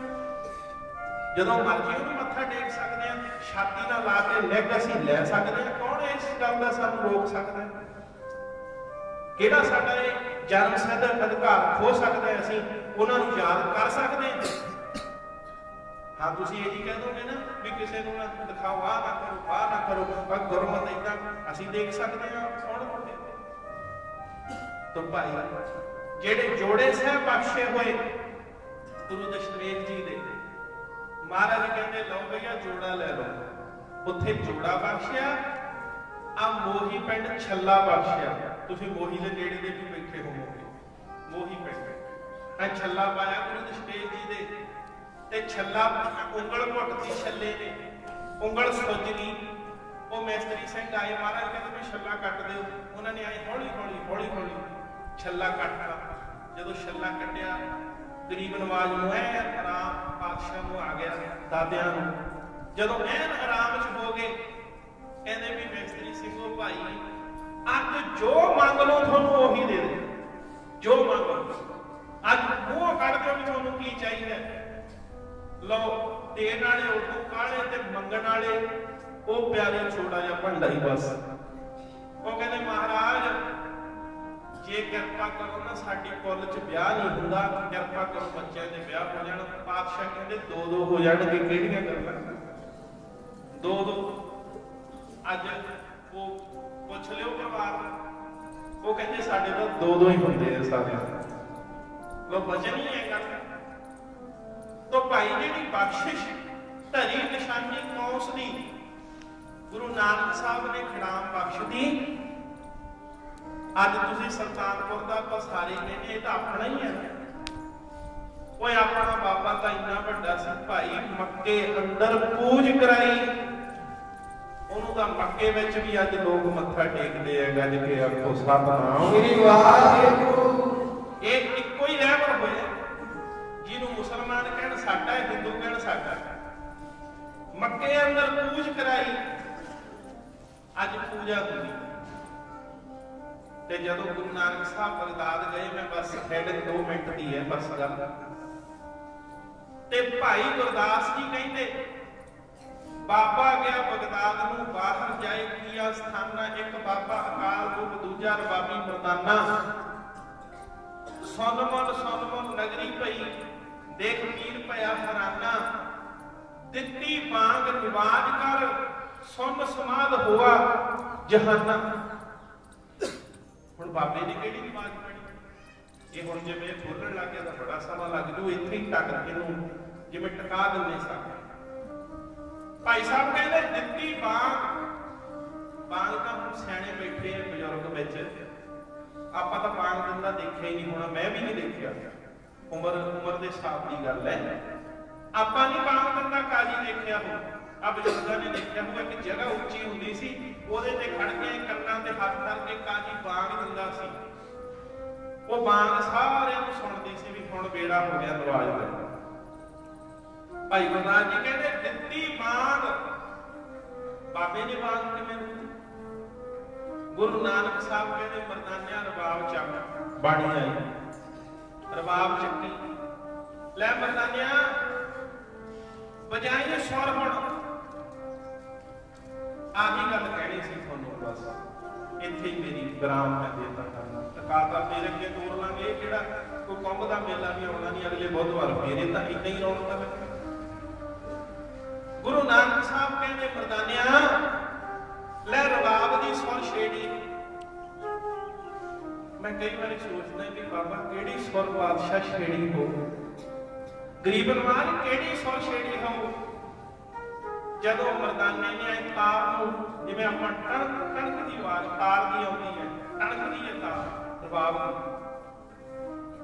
ਜਦੋਂ ਮਰਜ਼ੀ ਉਹਨੂੰ ਮੱਥਾ ਟੇਕ ਸਕਦੇ ਹਾਂ, ਛਾਤੀ ਨਾਲ ਲਾ ਕੇ ਨਿੱਘ ਅਸੀਂ ਲੈ ਸਕਦੇ ਹਾਂ। ਕੌਣ ਇਸ ਗੱਲ ਦਾ ਸਾਨੂੰ ਰੋਕ ਸਕਦਾ ਹੈ? ਕਿਹੜਾ ਸਾਡਾ ਇਹ ਜਨਮ ਸਿੱਧ ਅਧਿਕਾਰ ਖੋ ਸਕਦਾ ਹੈ? ਅਸੀਂ ਉਹਨਾਂ ਨੂੰ ਯਾਦ ਕਰ ਸਕਦੇ ਹਾਂ। ਹਾਂ ਤੁਸੀਂ ਇਹ ਜੀ ਕਹਿ ਦੋਗੇ ਨਾ ਵੀ ਕਿਸੇ ਨੂੰ ਨਾ ਦਿਖਾਓ, ਆਹ ਨਾ ਕਰੋ, ਆਹ ਨਾ ਕਰੋ, ਪਰ ਗੁਰਮਤਿ ਏਦਾਂ ਅਸੀਂ ਦੇਖ ਸਕਦੇ ਹਾਂ। ਕੌਣ ਹੁੰਦੇ ਤਾਂ ਭਾਈ ਜਿਹੜੇ ਜੋੜੇ ਸਾਹਿਬ ਬਖਸ਼ੇ ਹੋਏ ਗੁਰੂ ਦਸ਼ਮੇਸ਼ ਜੀ ਦੇ, ਮਹਾਰਾਜ ਕਹਿੰਦੇ ਲਓ ਭਈਆ ਜੋੜਾ ਲੈ ਲਓ। ਉੱਥੇ ਜੋੜਾ ਬਖਸ਼ਿਆ, ਆ ਮੋਹੀ ਪਿੰਡ ਛੱਲਾ ਬਖਸ਼ਿਆ। ਤੁਸੀਂ ਮੋਹੀ ਦੇ ਨੇੜੇ ਦੇ ਵੀ ਬੈਠੇ ਹੋਵੋਗੇ, ਮੋਹੀ ਪਿੰਡ ਆ ਛੱਲਾ ਪਾਇਆ ਗੁਰੂ ਦਸ਼ਮੇਸ਼ ਜੀ ਦੇ। ਤੇ ਛੱਲਾ ਉਂਗਲ ਘੁੱਟਦੀ ਛੱਲੇ ਨੇ, ਉਂਗਲ ਸੁੱਜ ਗਈ। ਉਹ ਮਿਸਤਰੀ ਸਿੰਘ ਆਏ, ਮਹਾਰਾਜ ਕਹਿੰਦੇ ਵੀ ਛੱਲਾ ਕੱਟ ਦਿਓ। ਉਹਨਾਂ ਨੇ ਆਏ ਹੌਲੀ ਹੌਲੀ ਛੱਲਾ ਕੱਟਦਾ। ਜਦੋਂ ਛੱਲਾ ਕੱਟਿਆ, ਗਰੀਬ ਨਵਾਜ ਨੂੰ ਆਰਾਮ, ਪਾਤਸ਼ਾਹ ਨੂੰ ਆ ਗਿਆ, ਦਾਦਿਆਂ ਨੂੰ। ਜਦੋਂ ਐਨ ਆਰਾਮ 'ਚ ਹੋ ਗਏ, ਕਹਿੰਦੇ ਵੀ ਮਿਸਤਰੀ ਸਿੰਘੋ ਭਾਈ ਅੱਜ ਜੋ ਮੰਗ ਲਓ ਤੁਹਾਨੂੰ ਉਹੀ ਦੇ ਦੇ, ਜੋ ਮੰਗ ਲਓ। ਅੱਜ ਮੂੰਹ ਕੱਢ ਦਿਓ ਵੀ ਤੁਹਾਨੂੰ ਕੀ ਚਾਹੀਦਾ। ਲਓ, ਦੇਣ ਵਾਲੇ ਉਦੋਂ ਕਾਲੇ ਤੇ ਮੰਗਣ ਵਾਲੇ ਉਹ ਪਿਆਰੇ ਛੋਟਾ ਜਿਹਾ ਭੰਡਾ ਹੀ ਬਸ। ਉਹ ਕਹਿੰਦੇ ਮਹਾਰਾਜ ਜੇ ਕਿਰਪਾ ਕਰੋ ਨਾ, ਸਾਡੀ ਕੁੱਲ 'ਚ ਵਿਆਹ ਨਹੀਂ ਹੁੰਦਾ, ਕਿਰਪਾ ਕਰੋ ਬੱਚਿਆਂ ਦੇ ਵਿਆਹ ਹੋ ਜਾਣ। ਪਾਤਸ਼ਾਹ ਕਹਿੰਦੇ 2 ਹੋ ਜਾਣਗੇ, ਕਿਹੜੀਆਂ ਗੱਲਾਂ 2। ਅੱਜ ਉਹ ਪੁੱਛ ਲਿਓ ਪਰਿਵਾਰ, ਉਹ ਕਹਿੰਦੇ ਸਾਡੇ ਤਾਂ 2 ਹੀ ਹੁੰਦੇ ਆ ਸਾਰਿਆਂ ਦੇ। ਲੋ ਵਜਨ ਹੀ ਹੈ ਗੱਲ। ਤਾਂ ਭਾਈ ਜਿਹੜੀ ਬਖਸ਼ਿਸ਼ ਧਰੀ ਨਿਸ਼ਾਨੀ ਕੌਂਸ ਦੀ ਗੁਰੂ ਨਾਨਕ ਸਾਹਿਬ ਨੇ ਖਿਡਾਮ ਬਖਸ਼ਦੀ। ਅੱਜ ਤੁਸੀਂ ਸੁਲਤਾਨਪੁਰ ਦਾ ਆਪਾਂ ਸਾਰੇ ਕਹਿੰਦੇ ਇਹ ਤਾਂ ਆਪਣਾ ਹੀ ਹੈ। ਓਏ ਆਪਣਾ ਬਾਬਾ ਤਾਂ ਇੰਨਾ ਵੱਡਾ ਸੀ ਭਾਈ, ਮੱਕੇ ਅੰਦਰ ਪੂਜ ਕਰਾਈ। ਉਹਨੂੰ ਤਾਂ ਮੱਕੇ ਵਿੱਚ ਵੀ ਅੱਜ ਲੋਕ ਮੱਥਾ ਟੇਕਦੇ ਆ, ਗੱਜ ਕੇ ਆਖੋ ਸਤਿਨਾਮ ਸ੍ਰੀ ਵਾਹਿਗੁਰੂ। ਇਹ ਇੱਕੋ ਹੀ ਰਹਿਬਰ ਹੋਇਆ, ਜਿਹਨੂੰ ਮੁਸਲਮਾਨ ਕਹਿਣ ਸਾਡਾ, ਹਿੰਦੂ ਕਹਿਣ ਸਾਡਾ। ਮੱਕੇ ਅੰਦਰ ਪੂਜ ਕਰਾਈ, ਅੱਜ ਪੂਜਾ ਹੁੰਦੀ। ਤੇ ਜਦੋਂ ਗੁਰੂ ਨਾਨਕ ਸਾਹਿਬ ਬਗਦਾਦ ਗਏ, ਮੈਂ ਬਸ ਹੈਡ 2 ਮਿੰਟ ਦੀ ਹੈ ਬਸ ਗੱਲ, ਤੇ ਭਾਈ ਗੁਰਦਾਸ ਜੀ ਕਹਿੰਦੇ ਬਾਬਾ ਗਿਆ ਬਗਦਾਦ ਨੂੰ, ਬਾਹਰ ਜਾਏ ਕੀਆ ਸਥਾਨਾ, ਇੱਕ ਬਾਬਾ ਅਕਾਲ ਰੂਪ, ਦੂਜਾ ਰਬਾਬੀ ਮਰਦਾਨਾ। ਸੁਨ ਨਗਰੀ ਪਈ, ਦੇਖ ਪੀਰ ਭਇਆ ਹਰਾਨਾ, ਦਿੱਤੀ ਬਾਂਗ ਨਿਵਾਜ ਕਰ, ਸੁਨ ਸਮਾਦ ਹੋਆ ਜਹਾਨਾ। ਹੁਣ ਬਾਬੇ ਨੇ ਕਿਹੜੀ ਨਿਵਾਜ ਪੜੀ? ਇਹ ਹੁਣ ਜਿਵੇਂ ਬੋਲਣ ਲੱਗ ਗਿਆ ਤਾਂ ਬੜਾ ਸਮਾਂ ਲੱਗ ਜੂ, ਇੱਥੇ ਹੀ ਟੱਕ ਇਹਨੂੰ ਜਿਵੇਂ ਟਿਕਾ ਦਿੰਦੇ ਸਾਂ। ਭਾਈ ਸਾਹਿਬ ਕਹਿੰਦੇ ਦਿੱਤੀ ਬਾਂਗ, ਬਾਂਗ ਤਾਂ ਹੁਣ ਸਿਆਣੇ ਬੈਠੇ ਆ ਬਜ਼ੁਰਗ ਵਿੱਚ, ਆਪਾਂ ਤਾਂ ਬਾਂਗ ਦਿੰਦਾ ਦੇਖਿਆ ਹੀ ਨਹੀਂ ਹੋਣਾ, ਮੈਂ ਵੀ ਨਹੀਂ ਦੇਖਿਆ, ਉਮਰ ਦੇ ਹਿਸਾਬ ਦੀ ਗੱਲ ਹੈ। ਆਪਾਂ ਨਹੀਂ ਬਾਂਗ ਦਿੰਦਾ ਕਾਜੀ ਦੇਖਿਆ ਹੋ, ਆ ਬਜ਼ੁਰਗਾਂ ਨੇ ਦੇਖਿਆ ਹੋਊਗਾ ਕਿ ਜਗ੍ਹਾ ਉੱਚੀ ਹੁੰਦੀ ਸੀ, ਉਹਦੇ ਤੇ ਖੜ ਕੇ ਕੰਨਾਂ ਤੇ ਹੱਥ ਕਰਕੇ ਕਾਜੀ ਬਾਂਗ ਦਿੰਦਾ ਸੀ। ਉਹ ਬਾਂਗ ਸਾਰਿਆਂ ਨੂੰ ਸੁਣਦੀ ਸੀ ਵੀ ਹੁਣ ਵੇੜਾ ਹੋ ਗਿਆ ਨਵਾਜ਼ ਦਾ। ਭਾਈ ਗੁਰਦਾਸ ਜੀ ਕਹਿੰਦੇ ਦਿੱਤੀ ਬਾਂਗ, ਬਾਬੇ ਨੇ ਬਾਂਗ ਕਿਵੇਂ ਦਿੱਤੀ? ਗੁਰੂ ਨਾਨਕ ਸਾਹਿਬ ਕਹਿੰਦੇ ਮਰਦਾਨਿਆਂ ਰਬਾਬ ਚੱਕ, ਬਾਣੀ ਆਈ ਰਬਾਬ ਚੱਕੀ, ਲੈ ਮਰਦਾਨਿਆਂ ਵਜਾਈਏ ਸੁਰ। ਹੁਣ ਆਹੀ ਗੱਲ ਕਹਿਣੀ ਸੀ ਤੁਹਾਨੂੰ, ਬਸ ਇੱਥੇ ਹੀ ਮੇਰੀ ਵਿਰਾਮ ਮੈਂ ਦੇਤਾ ਕਰਨਾ। ਟਕਾਤਾ ਫੇਰ ਅੱਗੇ ਤੋਰ ਲਾਂਗੇ, ਇਹ ਕਿਹੜਾ ਕੋਈ ਕੁੰਭ ਦਾ ਮੇਲਾ ਵੀ ਆਉਣਾ ਨਹੀਂ ਅਗਲੇ ਬੁੱਧਵਾਰ, ਫੇਰੇ ਤਾਂ ਇਦਾਂ ਹੀ ਰੌਣਕਾਂ ਲੱਗਣੀ। ਗੁਰੂ ਨਾਨਕ ਸਾਹਿਬ ਕਹਿੰਦੇ ਮਰਦਾਨਿਆਂ ਲੈ ਰਬਾਬ ਦੀ ਸੁਰ ਛੇੜੀ। ਮੈਂ ਕਈ ਵਾਰੀ ਸੋਚਦਾ ਕਿ ਬਾਬਾ ਕਿਹੜੀ ਸੁਰ ਬਾਦਸ਼ਾਹ ਛੇੜੀ ਹੋ, ਗਰੀਬ ਨਵਾਜ਼ ਕਿਹੜੀ ਸੁਰ ਛੇੜੀ ਹੋ। ਜਦੋਂ ਮਰਦਾਨੇ ਨੇ ਤਾਰ ਨੂੰ, ਜਿਵੇਂ ਆਪਾਂ ਟਣਕ ਦੀ ਆਵਾਜ਼ ਤਾਰ ਦੀ ਆਉਂਦੀ ਹੈ, ਟਣਕਦੀ ਹੈ ਤਾਰ ਰਬਾਬ ਦੀ,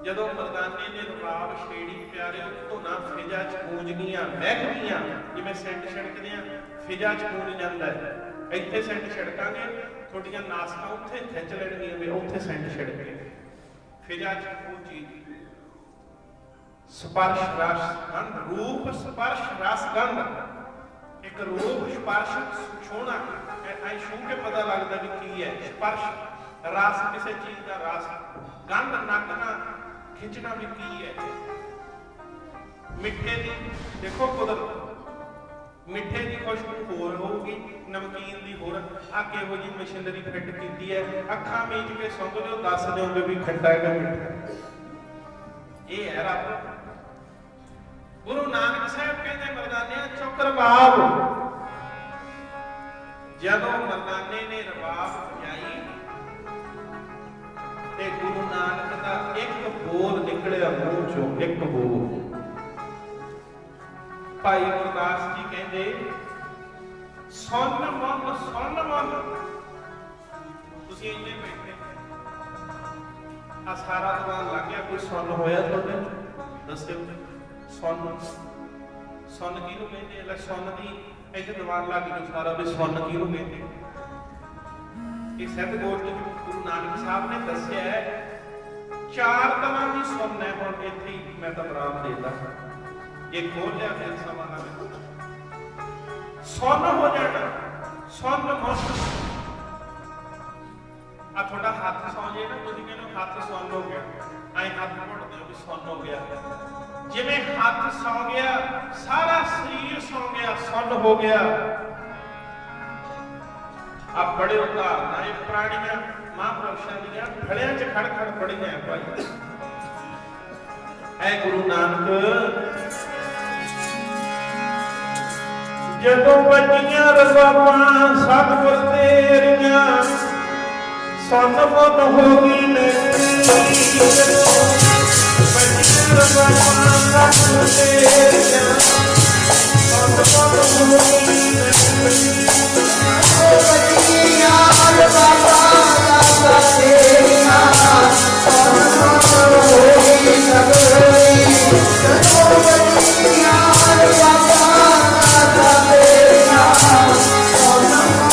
ਜਦੋਂ ਮਰਦਾਨੇ ਨੇ ਰਬਾਬ ਛੇੜੀ ਪਿਆਰੇ, ਉੱਤੋਂ ਨਾ ਫਿਜਾ ਚ ਗੂੰਜ ਗਈਆਂ, ਮਹਿਕ ਗਈਆਂ, ਜਿਵੇਂ ਸੈਂਟ ਛਿੜਕਦੇ ਆ ਫਿਜਾ ਚ ਗੂੰਜ ਜਾਂਦਾ ਹੈ। ਇੱਥੇ ਸੈਂਟ ਛਿੜਕਾਂਗੇ, ਤੁਹਾਡੀਆਂ ਨਾਸਾਂ ਉੱਥੇ ਖਿੱਚ ਲੈਣਗੀਆਂ ਵੀ ਉੱਥੇ ਸੈਂਟ ਛਿੜਕੇ, ਫਿਜਾ ਚ ਉਹ ਚੀਜ਼। ਸਪਰਸ਼ ਰਸ ਗੰਧ, ਰੂਪ ਸਪਰਸ਼ ਰਸ ਗੰਧ, ਇੱਕ ਰੂਪ ਸਪਰਸ਼ ਛੂਣਾ, ਐ ਛੂ ਕੇ ਪਤਾ ਲੱਗਦਾ ਵੀ ਕੀ ਹੈ। ਸਪਰਸ਼ ਰਸ, ਕਿਸੇ ਚੀਜ਼ ਦਾ ਰਸ, ਗੰਧ ਨੱਕ ਨਾਲ ਖਿੱਚਣਾ ਵੀ ਕੀ ਹੈ। ਮਿੱਠੇ ਦੀ ਦੇਖੋ ਕੁਦਰਤ, ਮਿੱਠੇ ਦੀ ਖੁਸ਼ਬੂ ਹੋਰ ਹੋਊਗੀ, ਨਮਕੀਨ ਦੀ ਹੋਰ। ਆ ਕਿਹੋ ਜੀ ਮਸ਼ੀਨਰੀ ਫਿੱਟ ਕੀਤੀ ਹੈ, ਅੱਖਾਂ ਮੀਚ ਕੇ ਸੁੰਘ ਲਿਓ, ਦੱਸ ਦਿਓਗੇ ਵੀ ਖੱਟਾ ਹੈ ਕਿ ਮਿੱਠਾ। ਇਹ ਹੈ ਰੱਬ। ਗੁਰੂ ਨਾਨਕ ਸਾਹਿਬ ਕਹਿੰਦੇ ਮਰਦਾਨਿਆਂ ਚੁੱਕ ਰਬਾਬ। ਜਦੋਂ ਮਰਦਾਨੇ ਨੇ ਰਬਾਬ ਵਜਾਈ ਤੇ ਗੁਰੂ ਨਾਨਕ ਦਾ ਇੱਕ ਬੋਲ ਨਿਕਲਿਆ ਮੂੰਹ ਚੋਂ, ਇੱਕ ਬੋਲ। ਭਾਈ ਗੁਰਦਾਸ ਜੀ ਕਹਿੰਦੇ ਸੁਣ ਮਨ, ਸੁਣ ਮਨ। ਤੁਸੀਂ ਇੰਨੇ ਬੈਠੇ, ਆ ਸਾਰਾ ਦੀਵਾਨ ਲੱਗ ਗਿਆ, ਕੋਈ ਸੁਣ ਹੋਇਆ ਤੁਹਾਡੇ? ਦੱਸਿਓ। ਸੁਣ, ਸੁਣ ਕਿਹਨੂੰ ਕਹਿੰਦੇ? ਲੈ ਸੁਣ ਦੀ ਇੱਥੇ ਦੀਵਾਨ ਲੱਗ ਗਿਆ ਸਾਰਾ ਵੀ ਸੁਣ ਕਿਹਨੂੰ ਕਹਿੰਦੇ। ਇਹ ਸਿੱਧ ਗੋਸ਼ਟ ਵਿੱਚ ਗੁਰੂ ਨਾਨਕ ਸਾਹਿਬ ਨੇ ਦੱਸਿਆ 4 ਤਰ੍ਹਾਂ ਦੀ ਸੁਣ ਹੈ। ਹੁਣ ਇੱਥੇ ਹੀ ਮੈਂ ਤਾਂ ਵਿਰਾਮ ਦੇਦਾ, ਇਹ ਖੋਲ ਲਿਆ ਫਿਰ ਸਮਾਂ ਲੱਗ ਸੁਣ ਹੋ ਜਾਣਾ। ਸੁਣ ਮੁਸਤ ਆ ਤੁਹਾਡਾ ਹੱਥ ਸੌ ਜੇ ਨਾ, ਤੁਸੀਂ ਕਹਿੰਦੇ ਹੱਥ ਸੁਣ ਹੋ ਗਿਆ, ਐਂ ਹੱਥ ਘੁੱਟਦੇ ਹੋ ਵੀ ਸੁਣ ਹੋ ਗਿਆ। ਜਿਵੇਂ ਹੱਥ ਸੌ ਗਿਆ, ਸਾਰਾ ਸਰੀਰ ਸੌ ਗਿਆ, ਸੁਣ ਹੋ ਗਿਆ। ਆ ਬੜੇ ਉਦਾਹਰਨਾਂ ਇਹ ਪੁਰਾਣੀਆਂ ਮਹਾਂਪੁਰਸ਼ਾਂ ਦੀਆਂ ਫੜਿਆਂ 'ਚ ਖੜ ਖੜ ਪੜੀਆਂ ਭਾਈ। ਐ ਗੁਰੂ ਨਾਨਕ ਜਦੋਂ ਵੱਜੀਆਂ ਰਬਾਬਾਂ ਸਤਿਗੁਰ ਤੇਰੀਆਂ, ਸੁਣ ਮਨ ਹੋ ਗਈ ਨੇਰੀ। ਵੱਜੀਆਂ ਰਬਾਬਾਂ ਸਤਿਗੁਰ ਤੇਰੀਆਂ, ਸੁਣ ਮਨ ਹੋ ਗਈ ਨੇਰੀ। ਵੱਜੀਆਂ ਰਬਾਬਾਂ ਸਤਿਗੁਰ ਤੇਰੀਆਂ, ਸੁਣ ਮਨ ਹੋ ਗਈ ਨੇਰੀ। ਜਦੋਂ ਵੱਜੀਆਂ ਰਬਾਬਾਂ ਸਤਿਗੁਰ ਤੇਰੀਆਂ, ਸੁਣ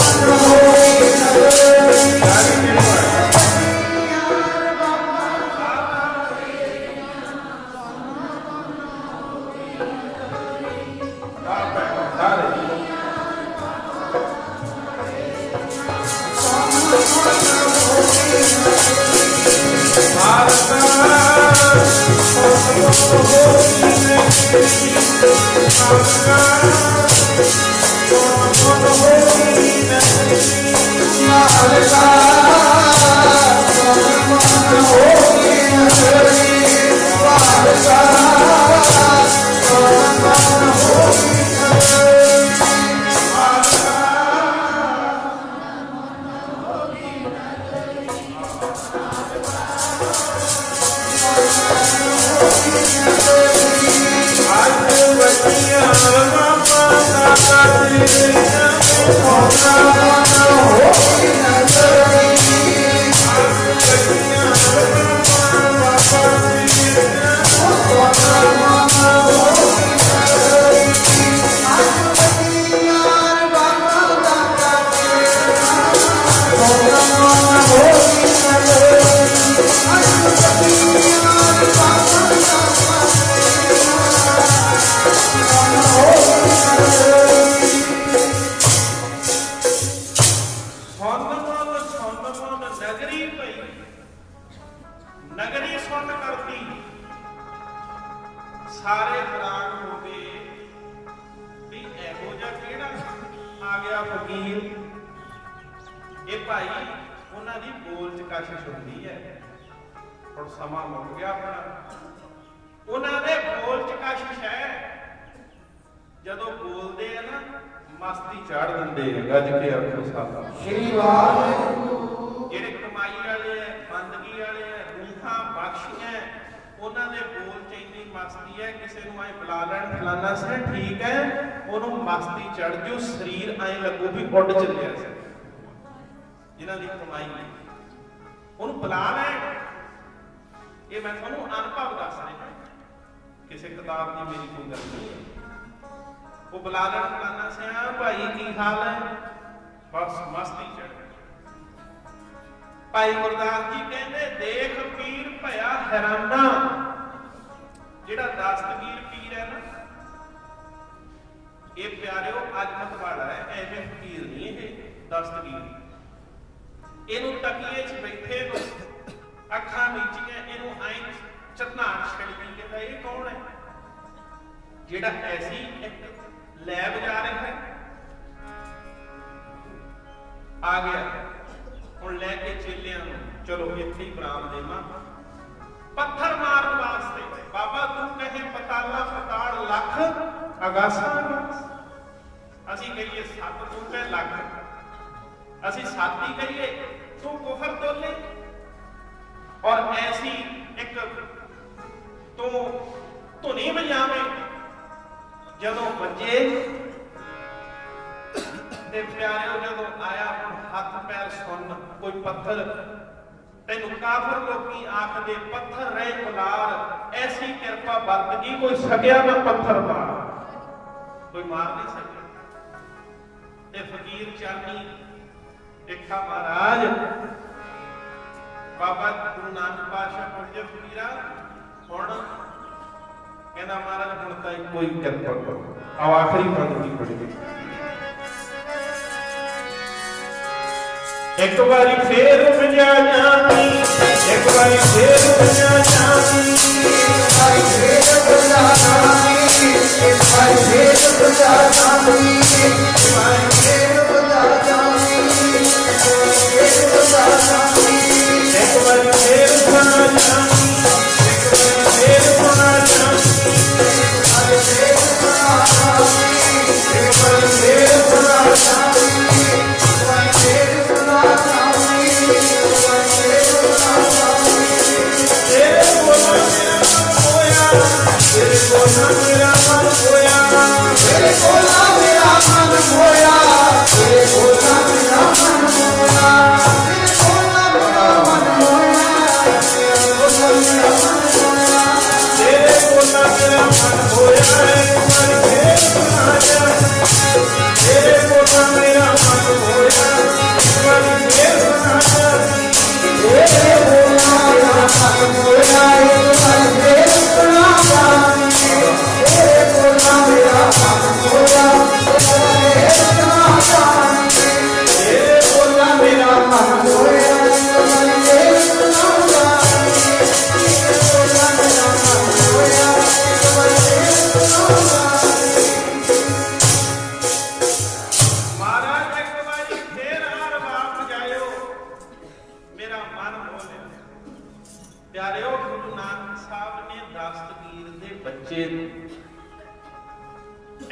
ਪਿਆਰਿਓ, ਗੁਰੂ ਨਾਨਕ ਸਾਹਿਬ ਨੇ ਦਸਤਗੀਰ ਦੇ ਬੱਚੇ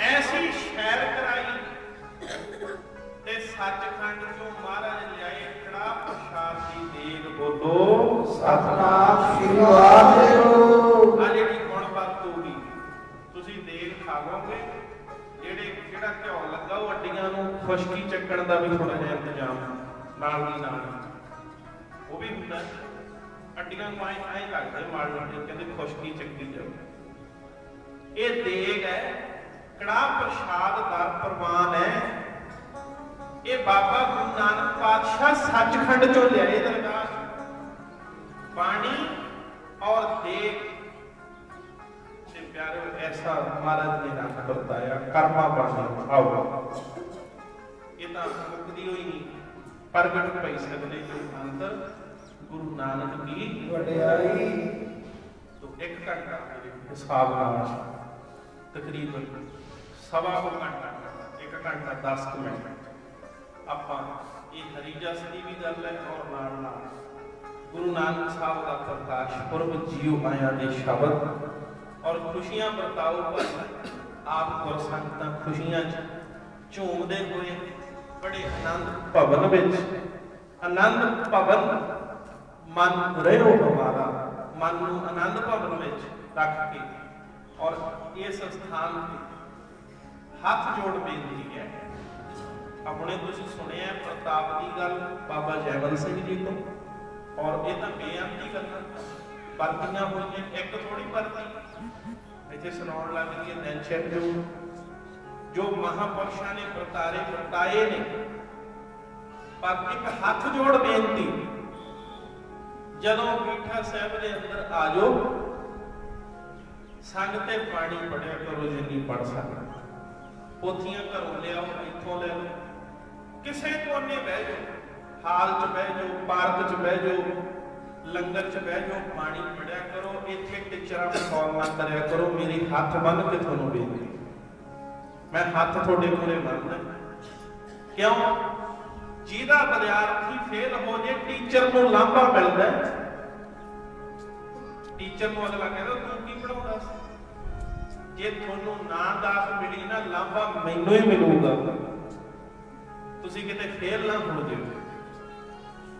ਐਸੀ ਸ਼ੈਰ ਕਰਾਈ ਤੇ ਸੱਚਖੰਡ ਚੋਂ ਮਹਾਰਾਜ ਲਿਆਏ ਕੜਾਹ ਪ੍ਰਸ਼ਾਦ ਦੀ ਦੇਗ। ਬੋਲੋ ਸਤਿਨਾਮ ਸ੍ਰੀ ਵਾਹਿਗੁਰੂ। ਆ ਜਿਹੜੀ ਹੁਣ ਵਰਤੂਗੀ, ਤੁਸੀਂ ਦੇਗ ਖਾਵੋਗੇ, ਜਿਹੜਾ ਘਿਓ ਲੱਗਾ ਉਹ ਅੱਡੀਆਂ ਨੂੰ ਖੁਸ਼ਕੀ ਚੱਕਣ ਦਾ ਵੀ ਥੋੜਾ ਜਿਹਾ ਇੰਤਜ਼ਾਮ ਨਾਲ ਦੀ ਨਾਲ ਉਹ ਵੀ ਹੁੰਦਾ। ਅੱਡੀਆਂ ਨੂੰ ਐਂ ਲੱਗਦੇ ਮਾਲ ਲੱਗੇ, ਕਹਿੰਦੇ ਖੁਸ਼ਕੀ ਚੱਕੀ ਜਾਓ। ਇਹ ਦੇਗ ਹੈ, ਕੜਾਹ ਪ੍ਰਸ਼ਾਦ ਦਾ ਪ੍ਰਵਾਨ ਹੈ। ਇਹ ਬਾਬਾ ਗੁਰੂ ਨਾਨਕ ਪਾਤਸ਼ਾਹ ਸੱਚਖੰਡ ਚੋਂ ਲਿਆਏ ਦਰਗਾਹ। ਪਾਣੀ ਔਰ ਦੇਗ ਤੇ ਪਿਆਰੇ, ਐਸਾ ਮਹਾਰਾਜ ਨੇ ਰੰਗ ਵਰਤਾਇਆ। ਕਰਮਾ ਪਾਣੀ ਆਓ, ਇਹ ਤਾਂ ਮੁਕਦੀ ਹੋਈ ਨਹੀਂ, ਪ੍ਰਗਟ ਪਈ ਸਕਦੇ ਜੋ ਅੰਦਰ ਗੁਰੂ ਨਾਨਕ ਦੀ ਵਡਿਆਈ। ਤੋਂ 1 ਘੰਟਾ ਮੇਰੇ ਹਿਸਾਬ ਨਾਲ ਤਕਰੀਬਨ ਸਵਾ ਕੁ ਘੰਟਾ, 1 ਘੰਟਾ 10 ਮਿੰਟ ਆਪਾਂ ਇਹ ਹਰੀ ਜਸ ਦੀ ਵੀ ਗੱਲ ਹੈ ਔਰ ਨਾਲ ਨਾਲ ਗੁਰੂ ਨਾਨਕ ਸਾਹਿਬ ਦਾ ਪ੍ਰਕਾਸ਼ ਪੁਰਬ ਜੀਓ ਆਇਆ ਦੇ ਸ਼ਬਦ ਔਰ ਖੁਸ਼ੀਆਂ ਵਰਤਾਓ। ਭਾਈ ਆਪ ਗੁਰ ਸੰਗਤਾਂ ਖੁਸ਼ੀਆਂ 'ਚ ਝੂਮਦੇ ਹੋਏ ਬੜੇ ਆਨੰਦ ਭਵਨ ਵਿੱਚ, ਆਨੰਦ ਭਵਨ ਮਨ ਰਹਿਓ ਹਮਾਰਾ, ਮਨ ਨੂੰ ਆਨੰਦ ਭਵਨ ਵਿੱਚ ਰੱਖ ਕੇ ਔਰ ਇਸ ਸਥਾਨ ਤੇ ਹੱਥ ਜੋੜ ਬੇਨਤੀ ਹੈ। ਹੁਣੇ ਤੁਸੀਂ ਸੁਣਿਆ ਪ੍ਰਤਾਪ ਦੀ ਗੱਲ ਬਾਬਾ ਜੈਮਲ ਸਿੰਘ ਜੀ ਤੋਂ, ਔਰ ਇਹ ਤਾਂ ਬੇਅੰਤੀ ਗੱਲਾਂ ਵਰਤੀਆਂ ਹੋਈਆਂ, ਇੱਕ ਥੋੜੀ ਵਰਤੀ ਇੱਥੇ ਸੁਣਾਉਣ ਲੱਗ ਗਈ ਹੈ। ਦਿਨ ਛਿਪ ਜੋ ਮਹਾਂਪੁਰਸ਼ਾਂ ਨੇ ਵਰਤਾਏ ਨੇ, ਪਰ ਇੱਕ ਹੱਥ ਜੋੜ ਬੇਨਤੀ, ਜਦੋਂ ਪੀਠਾ ਸਾਹਿਬ ਦੇ ਅੰਦਰ ਆ ਜਾਓ, ਸੰਗ ਤੇ ਪਾਣੀ ਪੜਿਆ ਕਰੋ ਜਿੰਨੀ ਪੜ ਸਕਦਾ। ਪੋਥੀਆਂ ਘਰੋਂ ਲਿਆਓ, ਇੱਥੋਂ ਲੈ ਲਓ, ਕਿਸੇ ਕੋਨੇ ਬਹਿ ਜਾਓ, ਹਾਲ 'ਚ ਬਹਿ ਜਾਓ, ਪਾਰਕ 'ਚ ਬਹਿ ਜਾਓ, ਲੰਗਰ 'ਚ ਬਹਿ ਜਾਓ, ਪਾਣੀ ਪੜਿਆ ਕਰੋ। ਇੱਥੇ ਟਿਚਰਾਂ ਮਖੌਲ ਨਾ ਕਰਿਆ ਕਰੋ। ਮੇਰੀ ਹੱਥ ਬੰਨ ਕੇ ਤੁਹਾਨੂੰ ਬੇਨਤੀ, ਮੈਂ ਹੱਥ ਤੁਹਾਡੇ ਮੂਹਰੇ ਬੰਨ੍ਹਦਾ। ਕਿਉਂ? ਜਿਹਦਾ ਵਿਦਿਆਰਥੀ ਫੇਲ ਹੋ ਜੇ, ਟੀਚਰ ਨੂੰ ਲਾਂਭਾ ਮਿਲਦਾ। ਟੀਚਰ ਨੂੰ ਅਗਲਾ ਕਹਿੰਦਾ ਤੂੰ ਕੀ ਪੜਾਉਂਦਾ ਸੀ। ਜੇ ਤੁਹਾਨੂੰ ਨਾ ਦਾਤ ਮਿਲੀ ਨਾ, ਲਾਂਭਾ ਮੈਨੂੰ ਹੀ ਮਿਲੂਗਾ, ਤੁਸੀਂ ਕਿਤੇ ਫੇਲ ਨਾ ਹੋ ਜਾਓ।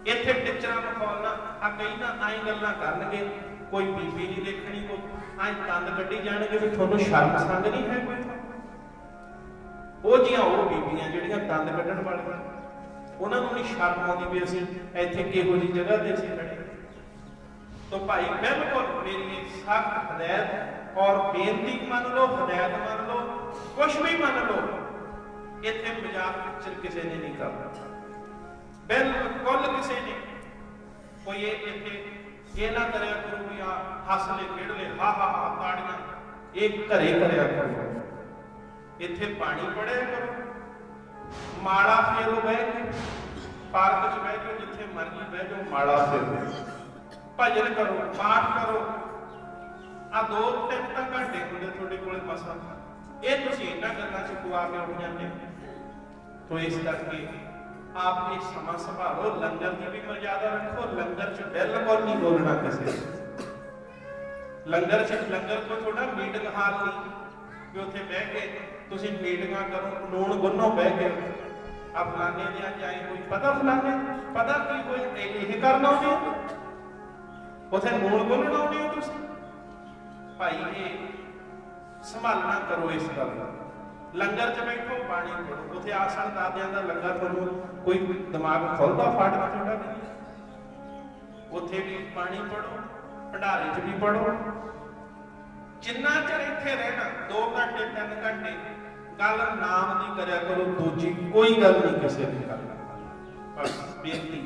ਇੱਥੇ ਟੀਚਰਾਂ ਨੂੰ ਖੋਲਣਾ ਆ, ਕਈ ਨਾ ਆਈ ਗੱਲਾਂ ਕਰਨਗੇ, ਕੋਈ ਬੀਬੀ ਨਹੀਂ ਦੇਖਣੀ, ਕੋਈ ਆਈ ਦੰਦ ਕੱਢੀ ਜਾਣਗੇ ਵੀ ਤੁਹਾਨੂੰ ਸ਼ਰਮ ਸੰਗ ਨਹੀਂ ਹੈ ਕੋਈ। ਉਹ ਜੀਆਂ ਉਹ ਬੀਬੀਆਂ ਜਿਹੜੀਆਂ ਦੰਦ ਕੱਢਣ ਵਾਲੀਆਂ, ਉਹਨਾਂ ਨੂੰ ਨਹੀਂ ਸ਼ਰਮ ਆਉਂਦੀ ਵੀ ਅਸੀਂ ਇੱਥੇ ਕਿਹੋ ਜਿਹੀ ਜਗ੍ਹਾ ਤੇ ਅਸੀਂ ਖੜੇ। ਤਾਂ ਭਾਈ ਬਿਲਕੁਲ ਮੇਰੀ ਸਖਤ ਹਦਾਇਤ ਔਰ ਬੇਨਤੀ ਮੰਨ ਲਓ, ਹਦਾਇਤ ਮੰਨ ਲਓ, ਕੁਛ ਵੀ ਮੰਨ ਲਓ, ਇੱਥੇ ਮਜ਼ਾਕ ਪਿਕਚਰ ਕਿਸੇ ਨੇ ਨਹੀਂ ਕਰਨਾ, ਬਿਲਕੁਲ ਕਿਸੇ ਨੇ। ਕੋਈ ਇੱਥੇ ਇਹ ਨਾ ਕਰਿਆ ਕਰੋ ਵੀ ਆ ਹੱਸ ਲੈ ਖੇਡ ਲੈ ਹਾ ਹਾ ਹਾ ਤਾੜੀਆਂ, ਇਹ ਘਰੇ ਕਰਿਆ ਕਰੋ। ਇੱਥੇ ਪਾਣੀ ਪੜਿਆ ਕਰੋ, ਮਾਲਾ ਫੇਰੋ ਬਹਿ ਕੇ, ਪਾਰਕ 'ਚ ਬਹਿ ਕੇ ਜਿੱਥੇ ਮਰਜ਼ੀ ਬਹਿ ਜਾਓ, ਮਾਲਾ ਫੇਰੋ, ਭਜਨ ਕਰੋ, ਪਾਠ ਕਰੋ। ਆ 2-3 ਤਾਂ ਘੰਟੇ ਹੁੰਦੇ ਤੁਹਾਡੇ ਕੋਲੇ ਮਸਾਂ, ਇਹ ਤੁਸੀਂ ਇਹਨਾਂ ਗੱਲਾਂ 'ਚ ਗੁਆ ਕੇ ਉੱਠ ਜਾਂਦੇ। ਤੋ ਇਸ ਕਰਕੇ ਆਪ ਇਹ ਸਮਾਂ ਸੰਭਾਲੋ, ਲੰਗਰ ਦੀ ਵੀ ਮਰਜ਼ਾਦਾ ਰੱਖੋ। ਲੰਗਰ 'ਚ ਬਿਲਕੁਲ ਨਹੀਂ ਬੋਲਣਾ ਕਿਸੇ, ਲੰਗਰ ਤੋਂ ਤੁਹਾਡਾ ਮੀਟਿੰਗ ਹਾਲ ਨਹੀਂ ਵੀ ਉੱਥੇ ਬਹਿ ਕੇ ਤੁਸੀਂ ਮੀਟਿੰਗਾਂ ਕਰੋ, ਲੂਣ ਗੁੰਨੋ ਬਹਿ ਕੇ। ਆ ਫਲਾਣੇ ਦੇ ਅੱਜ ਆਏ ਕੋਈ ਪਤਾ, ਫਲਾਣੇ ਪਤਾ ਕੀ ਕੋਈ ਇਹ ਕਰਨਾ ਆਉਂਦੇ, ਉੱਥੇ ਲੂਣ ਗੁੰਨਣਾ ਆਉਂਦੇ ਹੋ ਤੁਸੀਂ। ਭਾਈ ਇਹ ਸੰਭਾਲਣਾ ਕਰੋ ਇਸ ਗੱਲ ਦਾ। ਲੰਗਰ 'ਚ ਬੈਠੋ, ਪਾਣੀ ਪੜੋ। ਉੱਥੇ ਆਸਣ ਦਾਦਿਆਂ ਦਾ ਲੰਗਰ ਤੁਹਾਨੂੰ ਕੋਈ ਦਿਮਾਗ ਖੁੱਲਦਾ ਫਾਟਦਾ ਤੁਹਾਡਾ ਨਹੀਂ। ਉੱਥੇ ਵੀ ਪਾਣੀ ਪੜੋ, ਭੰਡਾਰੇ 'ਚ ਵੀ ਪੜੋ। ਜਿੰਨਾ ਚਿਰ ਇੱਥੇ ਰਹਿਣਾ, 2 ਘੰਟੇ 3 ਘੰਟੇ, ਗੱਲ ਨਾਮ ਦੀ ਕਰਿਆ ਕਰੋ, ਦੂਜੀ ਕੋਈ ਗੱਲ ਨਹੀਂ ਕਿਸੇ ਦੀ ਕਰਨਾ। ਬਸ ਬੇਨਤੀ,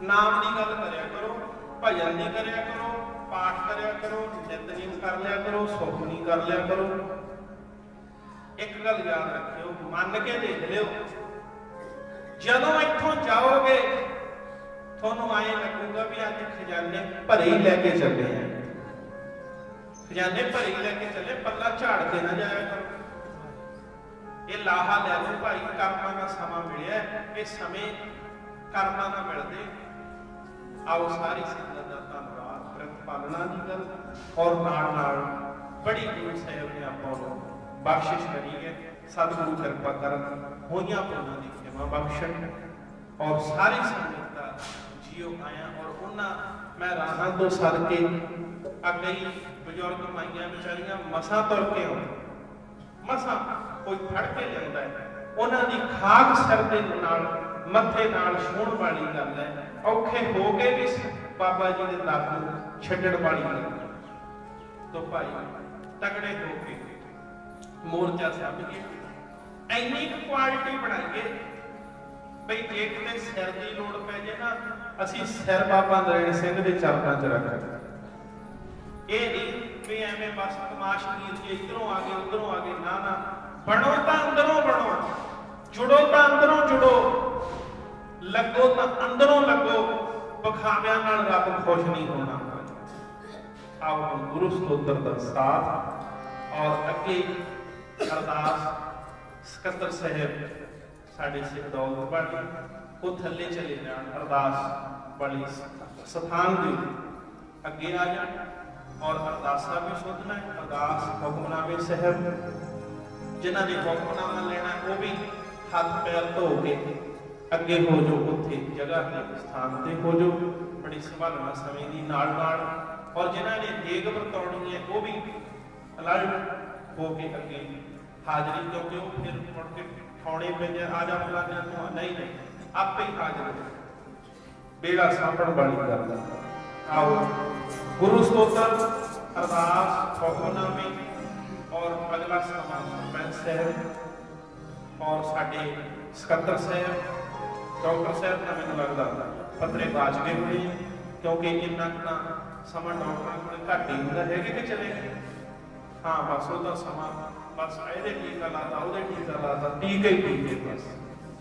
ਨਾਮ ਦੀ ਗੱਲ ਕਰਿਆ ਕਰੋ, ਭਜਨ ਦੀ ਕਰਿਆ ਕਰੋ, ਪਾਠ ਕਰਿਆ ਕਰੋ, ਨਿਤਨੇਮ ਕਰ ਲਿਆ ਕਰੋ, ਸੁਖਮਨੀ ਕਰ ਲਿਆ ਕਰੋ। ਇੱਕ ਗੱਲ ਯਾਦ ਰੱਖਿਓ, ਮੰਨ ਕੇ ਦੇਖ ਲਿਓ, ਜਦੋਂ ਇੱਥੋਂ ਜਾਓਗੇ ਤੁਹਾਨੂੰ ਆਏ ਲੱਗੂਗਾ ਵੀ ਅੱਜ ਖਜ਼ਾਨੇ ਭਰੇ ਹੀ ਲੈ ਕੇ ਚੱਲੇ ਆ। ਖਜ਼ਾਨੇ ਭਰੇ ਲੈ ਕੇ ਚੱਲੇ, ਪੱਲਾ ਝਾੜ ਕੇ ਨਾ ਜਾਇਆ ਕਰੋ। ਇਹ ਲਾਹਾ ਲੈ ਲਓ ਭਾਈ, ਕਰਮਾਂ ਦਾ ਸਮਾਂ ਮਿਲਿਆ, ਇਹ ਸਮੇਂ ਕਰਮਾਂ ਨਾਲ ਮਿਲਦੇ। ਆਓ ਸਾਰੀ ਸੰਗਤ ਦਾ ਧੰਨਵਾਦ। ਪਾਲਣਾ ਦੀ ਗੱਲ ਔਰ ਨਾਲ ਬੜੀ ਗੁਰੂ ਸਾਹਿਬ ਨੇ ਆਪਾਂ ਨੂੰ ਬਖਸ਼ਿਸ਼ ਕਰੀ ਹੈ। ਸਤਿਗੁਰੂ ਕਿਰਪਾ ਕਰਨ, ਹੋਈਆਂ ਪੁਰਨਾਂ ਦੀ ਖਿਮਾ ਬਖਸ਼ਣ ਔਰ ਸਾਰੀ ਸੰਗਤ ਦਾ ਜੀਓ ਆਇਆ। ਔਰ ਉਹਨਾਂ ਮੈਂ ਰਾਹਾਂ ਤੋਂ ਸਰ ਕੇ ਕਈ ਬਜ਼ੁਰਗ ਮਾਈਆਂ ਵਿਚਾਰੀਆਂ ਮਸਾਂ ਤੁਰ ਕੇ ਆਉਂਦੇ, ਮਸਾਂ ਕੋਈ ਫੜ ਕੇ ਜਾਂਦਾ ਹੈ, ਉਹਨਾਂ ਦੀ ਖਾਕ ਸਿਰ ਦੇ ਨਾਲ ਮੱਥੇ ਨਾਲ ਛੂਹਣ ਵਾਲੀ ਗੱਲ ਹੈ। ਔਖੇ ਹੋ ਕੇ ਵੀ ਬਾਬਾ ਜੀ ਦੇ ਦਰ ਨੂੰ ਛੱਡਣ ਵਾਲੀ ਗੱਲ ਹੈ। ਤੋ ਭਾਈ ਤਗੜੇ ਹੋ ਕੇ ਮੋਰਚਾ ਸਾਂਭੀਏ, ਇੰਨੀ ਕੁਆਲਿਟੀ ਬਣਾਈਏ ਬਈ ਜੇ ਕਿਤੇ ਸਿਰ ਦੀ ਲੋੜ ਪੈ ਜੇ ਨਾ, ਅਸੀਂ ਸਿਰ ਬਾਬਾ ਨਰੈਣ ਸਿੰਘ ਦੇ ਚਰਨਾਂ 'ਚ ਰੱਖ। ਇਹ ਨਹੀਂ ਵੀ ਐਵੇਂ ਬਸ ਤਮਾਸ਼ਗੀਰ ਜੇ ਇੱਧਰੋਂ ਆ ਗਏ ਉੱਧਰੋਂ ਆ ਗਏ, ਨਾ ਨਾ, ਬਣੋ ਤਾਂ ਅੰਦਰੋਂ ਬਣੋ, ਜੁੜੋ ਤਾਂ ਅੰਦਰੋਂ ਜੁੜੋ, ਲੱਗੋ ਤਾਂ ਅੰਦਰੋਂ ਲੱਗੋ। ਵਿਖਾਵਿਆਂ ਨਾਲ ਰੱਬ ਖੁਸ਼ ਨਹੀਂ ਹੋਣਾ। ਆਓ ਹੁਣ ਗੁਰੂ ਸਤੋਤਰ ਦਾ ਸਾਥ ਔਰ ਅੱਗੇ ਅਰਦਾਸ ਸਕੱਤਰ ਸਾਹਿਬ ਸਾਡੇ ਸਿੱਖ ਦੌਲਤ ਵਾਲੀ ਉਹ ਥੱਲੇ ਚਲੇ ਜਾਣ, ਅਰਦਾਸ ਵਾਲੀ ਸਥਾਨ ਦੇ ਅੱਗੇ ਆ ਜਾਣ ਔਰ ਅਰਦਾਸਾਂ ਵੀ ਸੁਣਨਾ ਹੈ। ਅਰਦਾਸ ਹੁਕਮਨਾਮੇ ਸਾਹਿਬ ਜਿਨ੍ਹਾਂ ਨੇ ਹੁਕਮਨਾਮਾ ਲੈਣਾ ਉਹ ਵੀ ਹੱਥ ਪੈਰ ਧੋ ਕੇ ਅੱਗੇ ਹੋ ਜੋ, ਉੱਥੇ ਜਗ੍ਹਾ ਤੇ ਸਥਾਨ ਤੇ ਹੋ ਜੋ, ਬੜੀ ਸੰਭਾਲਣਾ ਸਮੇਂ ਦੀ ਨਾਲ। ਔਰ ਜਿਨ੍ਹਾਂ ਨੇ ਦੇਗ ਵਰਤਾਉਣੀ ਹੈ ਉਹ ਵੀ ਅਲਰਟ ਹੋ ਕੇ ਅੱਗੇ ਹਾਜ਼ਰੀ, ਕਿਉਂਕਿ ਉਹ ਫਿਰ ਮੁੜ ਕੇ ਠਾਉਣੇ ਪੈਂਦੇ ਆ ਜਾ ਫਲਾਣਿਆਂ ਤੋਂ, ਨਹੀਂ ਆਪੇ ਹੀ ਹਾਜ਼ਰ ਹੋ, ਬੇੜਾ ਸਾਂਭਣ ਵਾਲੀ ਗੱਲ। ਆਓ ਗੁਰੂ ਸਤੋਤਰ, ਅਰਦਾਸ, ਹੁਕਮਨਾਮੇ ਔਰ ਅਗਲਾ ਸਮਾਂ ਸਰਪੰਚ ਸਾਹਿਬ ਔਰ ਸਾਡੇ ਸਕੱਤਰ ਸਾਹਿਬ, ਡਾਕਟਰ ਸਾਹਿਬ ਦਾ ਮੈਨੂੰ ਲੱਗਦਾ ਪੱਤਰੇ ਬਾਜ ਗਏ ਹੋਏ, ਕਿਉਂਕਿ ਇੰਨਾ ਕੁ ਸਮਾਂ ਡਾਕਟਰਾਂ ਕੋਲ ਘੱਟ ਹੀ ਹੁੰਦਾ ਹੈਗੇ ਕਿ ਚਲੇ ਗਏ। ਹਾਂ ਬਸ ਉਹਦਾ ਸਮਾਂ, ਬਸ ਇਹਦੇ ਟੀਕਾ ਲਾਤਾ, ਉਹਦੇ ਟੀਕਾ ਲਾਤਾ, ਟੀਕੇ ਹੀ ਟੀਕੇ ਬਸ।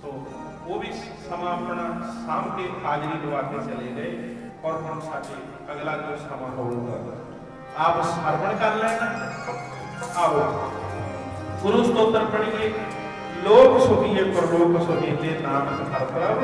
ਸੋ ਉਹ ਵੀ ਸਮਾਂ ਆਪਣਾ ਸਾਂਭ ਕੇ ਹਾਜ਼ਰੀ ਲਵਾ ਕੇ ਚਲੇ ਗਏ। ਔਰ ਹੁਣ ਸਾਡੇ ਅਗਲਾ ਜੋ ਸਮਾਂ ਹੋਊਗਾ ਆਪ ਸਮਰਪਣ ਕਰ ਲੈਣਾ। ਆਓ ਗੁਰੂ ਸਤੋਤਰ ਪੜ੍ਹੀਏ, ਲੋਕ ਸੁਖੀਏ ਪਰਲੋਕ ਸੁਖੀਏ, ਨਾਨਕ ਹਰਿ ਪ੍ਰਭ